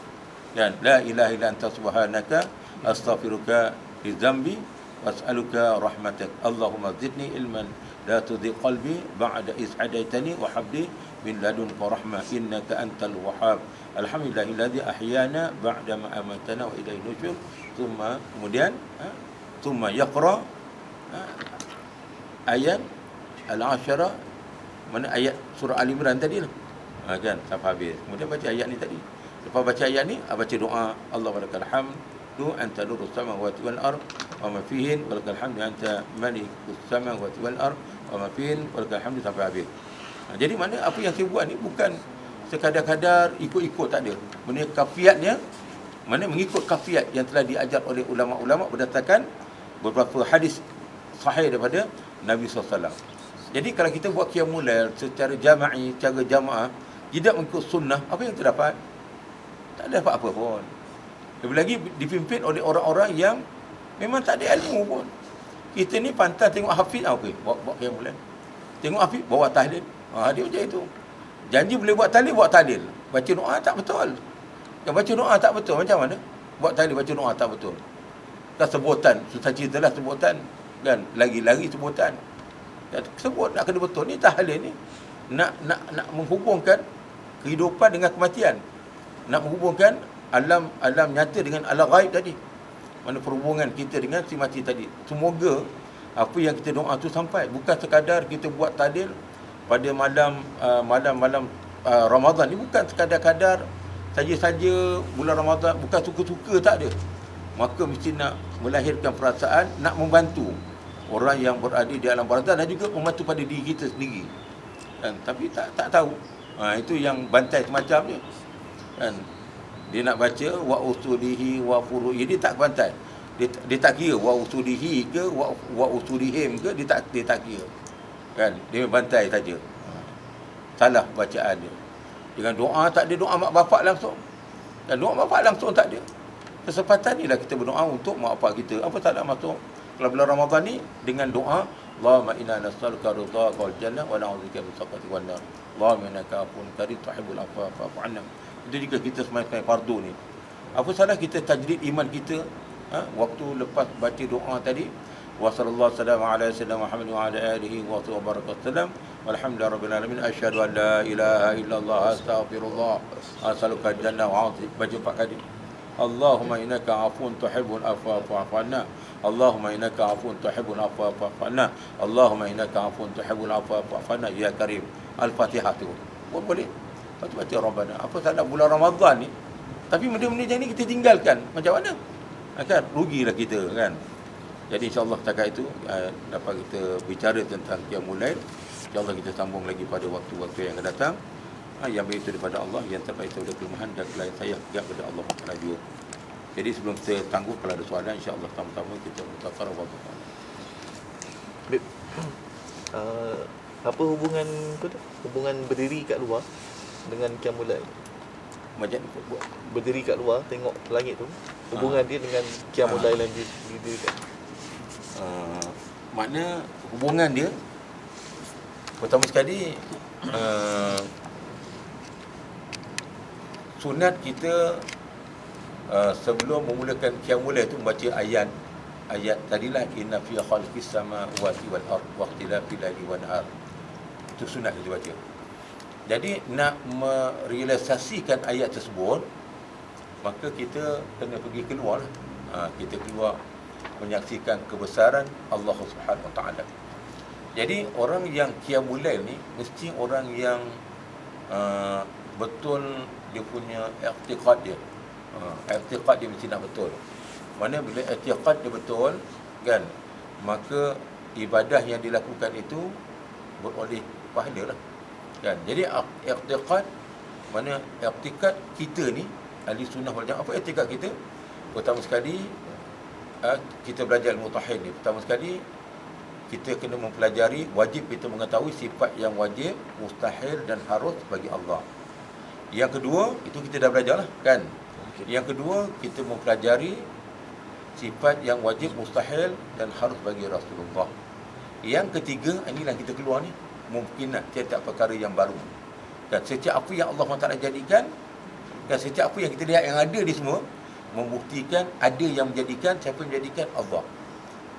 Dan la ilaha illa anta subhanaka astaghfiruka li dhanbi was'aluka rahmatak. Allahumma zidni ilman la tudhi qalbi ba'da iz hadaitani wa habli min ladunka rahmah innaka antal wahhab. Alhamdulillahilladzi ahyana ba'da ma amatana wa ilaihi nusyur. Kemudian thumma yaqra ayat al-ashara, mana ayat surah Al-Imran tadi lah. Kan sampai habis. Kemudian baca ayat ni tadi. Lepas baca ayat ni, baca doa Allah walakal hamdu anta nurus samawati wal ard wa ma fihin walakal hamdu anta malikus samawati wal ard wa ma fihin walakal hamdu sampai habis. Jadi mana apa yang saya buat ni bukan sekadar-kadar ikut-ikut, tak ada. Mana kafiatnya, mana mengikut kafiat yang telah diajar oleh ulama-ulama berdasarkan beberapa hadis sahih daripada Nabi SAW. Jadi kalau kita buat qiyamul lail secara jama'i, secara jamaah, tidak mengikut sunnah, apa yang terdapat? Tak ada apa-apa pun. Lebih lagi dipimpin oleh orang-orang yang memang tak ada ilmu pun. Kita ni pantang tengok hafiz, okey, buat qiyamul lail. Tengok hafiz, bawa tahlil. Dia macam itu. Janji boleh buat tahlil. Baca doa tak betul. Yang baca doa tak betul, macam mana? Buat tahlil, baca doa tak betul. Dah sebutan, susah ceritalah sebutan. Kan, lagi-lagi sebutan. Sebut nak kena betul. Ni tahlil ni nak menghubungkan kehidupan dengan kematian. Nak menghubungkan alam nyata dengan alam ghaib tadi. Mana perhubungan kita dengan si mati tadi. Semoga apa yang kita doa tu sampai. Bukan sekadar kita buat tahlil pada malam Ramadan ni, bukan sekadar-kadar saja-saja bulan Ramadan, bukan suka-suka, tak ada. Maka mesti nak melahirkan perasaan nak membantu orang yang berada di alam barzah dan juga membantu pada diri kita sendiri. Kan, tapi tak tahu. Itu yang bantai semacam ni. Kan, dia nak baca wa usulihi wa furu'i, dia tak bantai. Dia tak kira wa usulihi ke wa usulihim ke, dia tak kira. Kan, dia bantai saja. Salah bacaan dia. Dengan doa tak ada doa mak bapak langsung. Dan doa mak bapak langsung tak ada. Kesempatan ni lah kita berdoa untuk mak bapak kita. Apa salah masuk kalau bulan Ramadan ni dengan doa Allahumma inna nas'aluka ridhaka wal jannah wa na'udzubika min sakhatika wan nar. Allahumma innaka afuwwun karim tuhibbul afwa fa'fu 'anna. Itu juga kita sembahyang fardu ni. Apa salah kita tajdid iman kita waktu lepas baca doa tadi. Wa sallallahu ala sayyidina Muhammad wa ala alihi wa sahbihi wa barakatuh. Walhamdulillahi rabbil alamin. Asyhadu an la ilaha illallah astaghfirullah. As'aluka jannah wa a'udzu. Baca 4 kali. Allahumma innaka afuwwun tuhibbul afwa fa'fu 'anna. Allahumma innaka afuwwun tuhibbul afwa fa'fu 'anna. Allahumma innaka afuwwun tuhibbul afwa fa'fu 'anna ya karim. Al-Fatihah tu. Boleh. Baca Rabbana. Apa salah bulan Ramadan ni? Tapi benda-benda macam ni kita tinggalkan. Macam mana? Kan rugilah kita kan. Jadi insya-Allah setakat itu dapat kita bicara tentang qiyamul lail. InsyaAllah kita sambung lagi pada waktu-waktu yang akan datang. Yang baik itu daripada Allah, yang terbaik itu daripada kelemahan dan kelainan saya juga daripada Allah Taala. Jadi sebelum kita tangguh, kalau ada soalan, insya-Allah sama-sama kita bertakar wa bertakar. Apa hubungan hubungan berdiri kat luar dengan qiyamul lail? Macam buat Berdiri kat luar tengok langit tu, hubungan dia dengan qiyamul lail yang didirikan. Makna hubungan dia pertama sekali sunat kita sebelum memulakan qiyamul lail tu membaca ayat tadilah inna fi khalqis samawati wal ard wa ikhtilafil laili wan nahar. Itu sunat kita baca. Jadi nak merealisasikan ayat tersebut, maka kita kena pergi keluar. Kita keluar menyaksikan kebesaran Allah Subhanahu Wa Taala. Jadi orang yang qiyamul lail ni mesti orang yang betul dia punya i'tiqad dia. I'tiqad dia mesti nak betul. Mana bila i'tiqad dia betul kan, maka ibadah yang dilakukan itu beroleh pahala lah. Kan? Jadi i'tiqad, mana i'tiqad kita ni ahli sunnah wal jamaah. Apa i'tiqad kita? Pertama sekali kita belajar ilmu tauhid ni. Pertama sekali kita kena mempelajari, wajib kita mengetahui sifat yang wajib, mustahil dan harus bagi Allah. Yang kedua, itu kita dah belajar lah kan. Yang kedua, kita mempelajari sifat yang wajib, mustahil dan harus bagi Rasulullah. Yang ketiga, inilah kita keluar ni, mungkinat tiap-tiap perkara yang baru. Dan setiap apa yang Allah SWT jadikan, dan setiap apa yang kita lihat yang ada di semua, membuktikan ada yang menjadikan. Siapa yang menjadikan? Allah.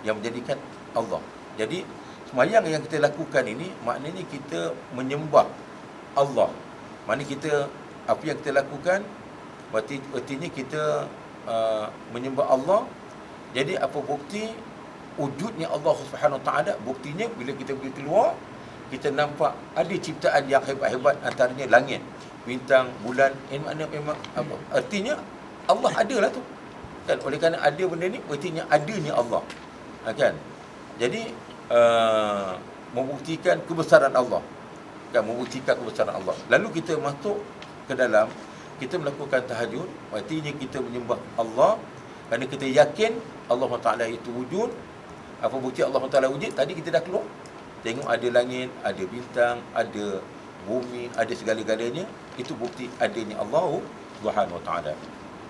Yang menjadikan Allah. Jadi sembahyang yang kita lakukan ini maknanya kita menyembah Allah. Maknanya kita, apa yang kita lakukan artinya kita menyembah Allah. Jadi apa bukti wujudnya Allah Subhanahu Wa Taala? Buktinya bila kita pergi keluar, kita nampak ada ciptaan yang hebat-hebat, antaranya langit, bintang, bulan. Ini makna memang apa? Artinya Allah ada lah tu. Kan, oleh kerana ada benda ni, artinya adanya Allah. Kan? Jadi membuktikan kebesaran Allah. Kan, membuktikan kebesaran Allah. Lalu kita masuk ke dalam, kita melakukan tahajud, artinya kita menyembah Allah kerana kita yakin Allah Taala itu wujud. Apa bukti Allah Taala wujud? Tadi kita dah keluar, tengok ada langit, ada bintang, ada bumi, ada segala-galanya. Itu bukti adanya Allah Subhanahu Wa Taala.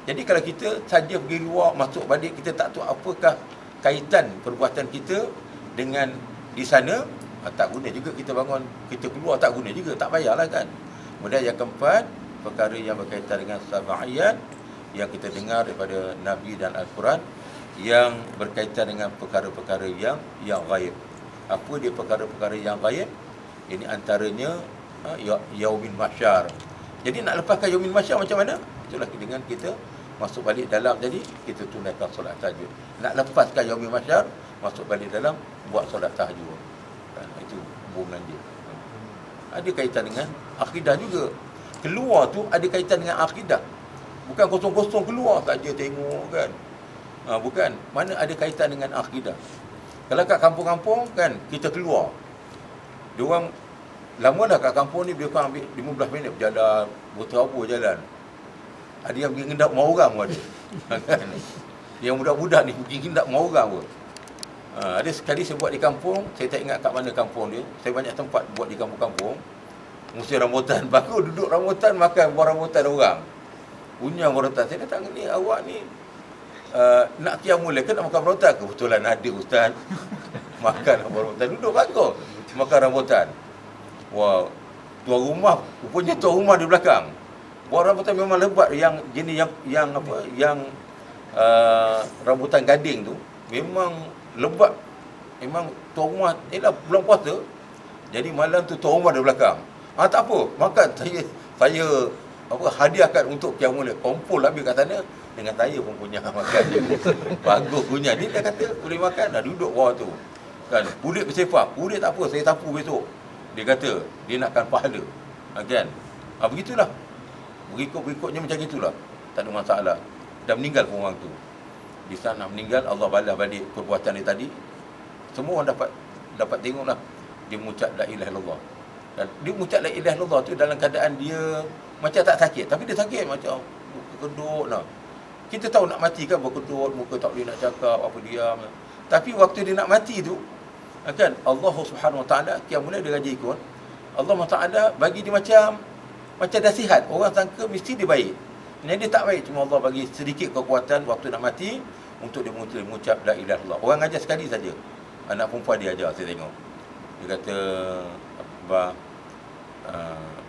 Jadi kalau kita saja pergi luar, masuk balik, kita tak tahu apakah kaitan perbuatan kita dengan di sana, tak guna juga kita bangun, kita keluar tak guna juga, tak payahlah kan. Kemudian yang keempat, perkara yang berkaitan dengan sab'iyat yang kita dengar daripada Nabi dan Al-Quran, yang berkaitan dengan perkara-perkara yang ghaib. Apa dia perkara-perkara yang ghaib? Ini antaranya Yaumil Mahsyar. Jadi nak lepaskan Yaumil Mahsyar macam mana? Itulah dengan kita masuk balik dalam, jadi kita tunaikan solat tahajud. Nak lepaskan Yaumil Mahsyar, masuk balik dalam, buat solat tahajud. Itu hubungan dia. Ada kaitan dengan akidah juga. Keluar tu ada kaitan dengan akidah. Bukan kosong-kosong keluar saja tengok kan. Bukan. Mana ada kaitan dengan akidah. Kalau kat kampung-kampung kan, kita keluar. Diorang lama dah kat kampung ni, dia ambil 15 minit berjalan, berterabur jalan. Ada yang pergi ngendap rumah orang pun ada. Kan? Yang budak-budak ni pergi ngendap rumah orang pun. Ada sekali saya buat di kampung, saya tak ingat kat mana kampung dia. Saya banyak tempat buat di kampung-kampung. Musim rambutan, baru duduk rambutan, makan buah rambutan orang. Punya rambutan. Saya datang ni, awak ni nak qiyamul lail ke nak makan rambutan? Kebetulan ada ustaz. Makan rambutan, duduk bagus makan rambutan. Wah, tuan rumah, rupanya tuan rumah di belakang. Buah rambutan memang lebat, yang jenis yang apa, yang rambutan gading tu memang lebat. Memang tuan rumah, dah bulan puasa. Jadi malam tu tuan rumah di belakang. Tak apa, makan. Saya apa, hadiahkan untuk qiyamul lail. Kumpul habis kat sana, dengan saya pun punya makan. Bagus punya. Dia kata boleh makan, dah duduk bawah tu. Kan, kulit bersepah. Kulit tak apa, saya sapu besok. Dia kata dia nakkan pahala. Kan? Begitulah. Berikut-berikutnya macam itulah. Tak ada masalah. Dah meninggal pun orang tu. Di sana meninggal, Allah balas balik perbuatan dia tadi. Semua orang dapat tengoklah. Dia mengucap la ilaha illallah. Dan dia mengucap la ilaha illallah tu dalam keadaan dia macam tak sakit, tapi dia sakit macam berkedut lah. Kita tahu nak mati kan, berkedut, muka tak boleh nak cakap, apa diam. Tapi waktu dia nak mati tu kan, Allah Subhanahu Wa Taala qiyamul lail dia gaji ikut. Allah Taala bagi dia macam dah sihat. Orang sangka mesti dia baik. Yang dia tak baik, cuma Allah bagi sedikit kekuatan waktu nak mati untuk dia mengucap la ilaha illallah. Orang ajar sekali saja. Anak perempuan dia ajar, saya tengok. Dia kata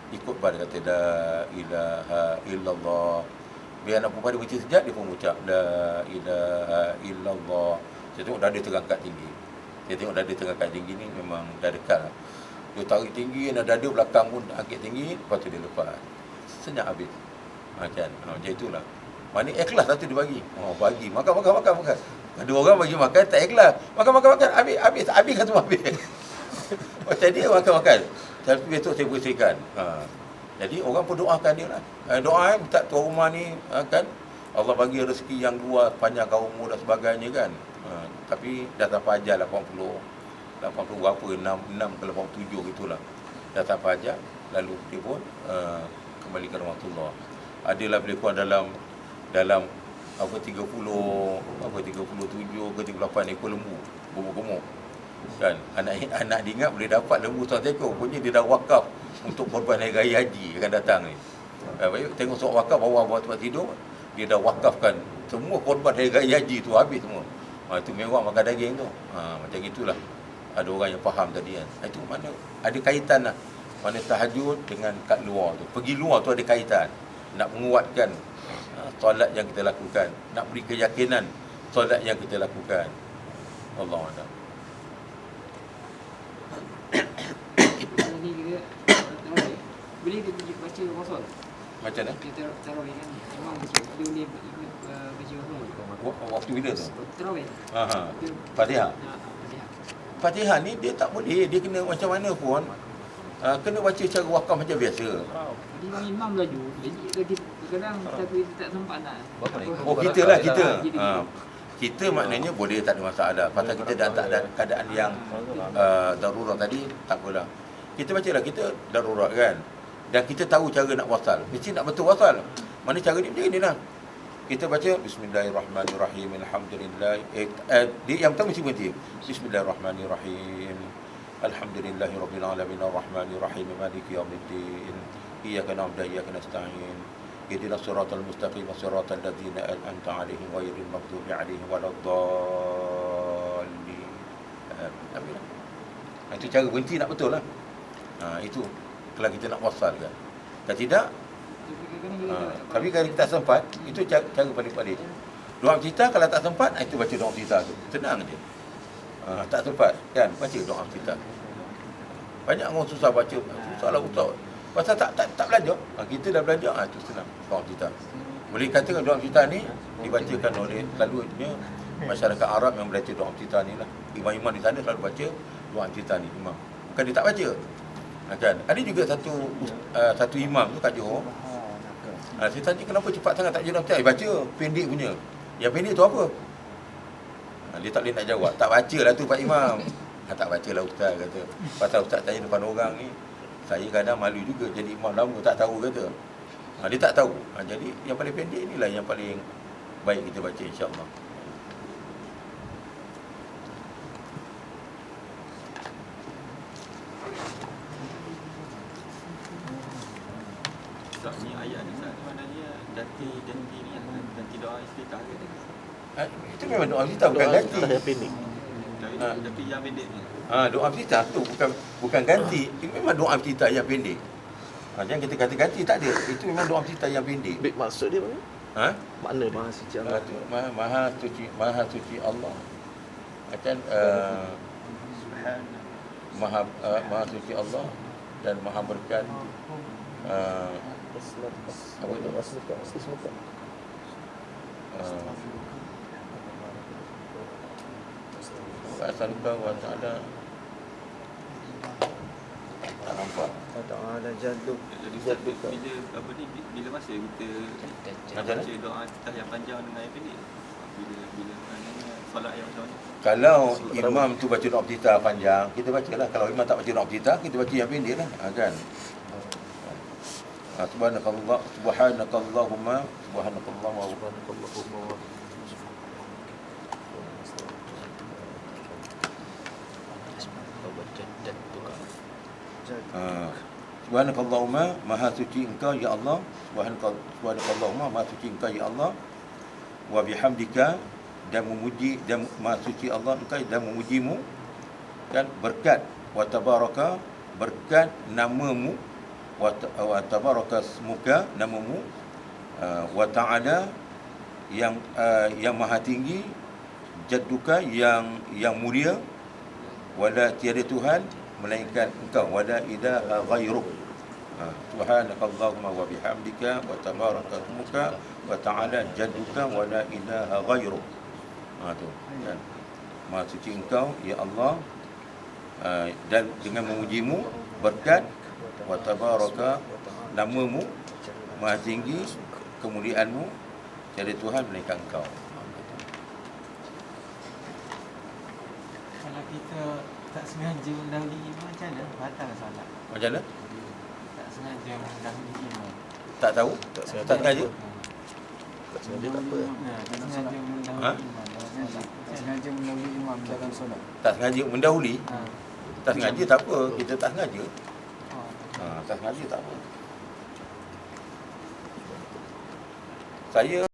ikut bar, dia kata la ilaha illallah. Biar anak perempuan dia baca sekejap, dia pun mengucap la ilaha illallah. Saya tengok dada terangkat tinggi. Saya tengok dada terangkat tinggi ni memang dah dekat lah. Dia tarik tinggi, dada belakang pun angkat tinggi, lepas tu dia lepas. Senyap habis. Kan? Macam itulah. Mana ikhlas satu dia bagi. Bagi. Makan. Ada orang bagi makan, tak ikhlas. Makan. Habis kan semua habis. Macam dia makan. Tapi besok saya bersihkan. Jadi orang pun doakan dia lah. Doa minta tuan rumah ni kan, Allah bagi rezeki yang luas, panjang umur dan sebagainya kan. Tapi dah sampai ajal 80 berapa, 6 ke 87 gitulah. Dah sampai ajal, lalu dia pun kembali ke rahmatullah. Adalah bila keluar dalam apa 37 ke 38 ekor lembu gemuk-gemuk. Kan, anak dia ingat boleh dapat lembu 100 ekor, punya dia dah wakaf untuk korban hari raya haji akan datang ni. Baik, tengok surat wakaf bawah tempat tidur, dia dah wakafkan semua korban hari raya haji tu habis semua. Itu mewah makan daging tu. Macam itulah. Ada orang yang faham tadi kan. Itu mana ada kaitan lah. Mana tahajud dengan kat luar tu. Pergi luar tu ada kaitan. Nak menguatkan solat yang kita lakukan, nak beri keyakinan solat yang kita lakukan. Allah a'lam. Ni kita tarawih. Boleh kita baca wasal. Macam mana? Kita tarawih kan. Imam dia boleh ikut baca wasal. Waktu bila tu? Tarawih. Aha. Fatihah. Fatihah. Fatihah ni dia tak boleh, dia kena macam mana pun kena baca secara wakaf macam biasa. Jadi imam laju. Jadi kadang tapi tak sempat nak. Oh, kita lah kita. Kita maknanya boleh, tak ada masalah. Pasal kita dah tak ada keadaan yang darurat tadi, tak apalah. Kita bacalah, kita darurat kan. Dan kita tahu cara nak wasal. Mesti nak betul wasal. Mana cara dia macam ni lah. Kita baca Bismillahirrahmanirrahim. Alhamdulillah. Dia yang pertama mesti berhenti. Bismillahirrahmanirrahim. Alhamdulillahirabbil alamin arrahmanirrahim maliki yaumiddin. Iyyaka na'budu wa iyyaka nasta'in. Ihdinas siratal mustaqim siratal ladzina an'amta 'alaihim ghairil maghdubi 'alaihim waladdallin. Amin. Itu cara berhenti nak betul lah. Itu kalau kita nak wasal kan. Kalau tidak, tapi kalau kita tak sempat, itu cara paling-paling. Doa cita kalau tak sempat, itu baca doa cita tu. Senang je. Tak sempat kan, baca doa cita. Banyak orang susah baca, susahlah ustaz. Pasal tak belajar. Kita dah belajar, itu senang doa cita. Boleh katakan doa cita ni dibacakan oleh selalunya masyarakat Arab yang baca doa cita ni lah. Imam-imam di sana selalu baca doa cita ni, imam. Bukan dia tak baca. Kan? Ada juga satu imam tu kat Johor. Saya tanya kenapa cepat sangat tak jawab. Baca pendek punya. Yang pendek tu apa? Dia tak boleh nak jawab. Tak baca lah tu Pak Imam. Tak baca lah ustaz kata. Pasal ustaz tanya depan orang ni, saya kadang malu juga jadi imam lama tak tahu kata. Dia tak tahu. Jadi yang paling pendek inilah yang paling baik kita baca insya-Allah. Ustaz ni ayat ni Ustaz, maknanya ganti ni ganti doa istiftah ke? Itu memang doa kita bukan ganti. Yang pendek. Tapi yang pendek ni. Doa kita tu bukan ganti. Itu memang doa kita yang pendek. Jangan kita kata ganti, tak ada. Itu memang doa kita yang pendek. Baik, maksud dia mana? Makna dia Maha Suci Allah. Maha suci Allah. Macam Maha suci Allah dan Maha berkat. Apa itu? As'aluka wa ta'ala. Tak nampak. Ta'ala jaduk. Jadi Ustaz, bila apa ni, bila masa kita baca doa istiftah yang panjang dengan yang pendek? Bila maknanya solat yang macam mana? Kalau imam tu baca doa iftitah panjang, kita bacalah. Kalau imam tak baca doa iftitah, kita baca yang pendek lah. Kan? Subhanakallahumma Subhanakallahumma maha suci engkau ya Allah. Subhanakallahumma maha suci engkau ya Allah. Wa bihamdika, dan memuji, dan maha suci Allah engkau dan memujimu. Kan, berkat wa tabaraka, berkat namamu, wa tabaraka smuka, namamu, wa ta'ala, yang maha tinggi, jadduka, yang mulia, wala tiada Tuhan melainkan engkau, wala ilaha ghairuk. Subhanakallahumma wa bihamdika wa tabaraka smuka wa ta'ala jadduka wala ilaha ghairuk. Tu kan, maha suci engkau ya Allah, dan dengan memujimu, berkat wa tabaraka, namamu, maha tinggi, kemuliaanmu, tiada Tuhan melainkan engkau. Kalau kita tak sengaja mendahului imam, macam mana? Batal solat. Macam mana? Tak sengaja mendahului imam. Tak tahu? Tak sengaja? Tak sengaja tak apa. Tak sengaja mendahului imam dalam solat. Tak sengaja mendahului imam dalam solat. Tak sengaja mendahului? Tak sengaja tak apa. Kita tak sengaja. Tak sengaja tak apa. Saya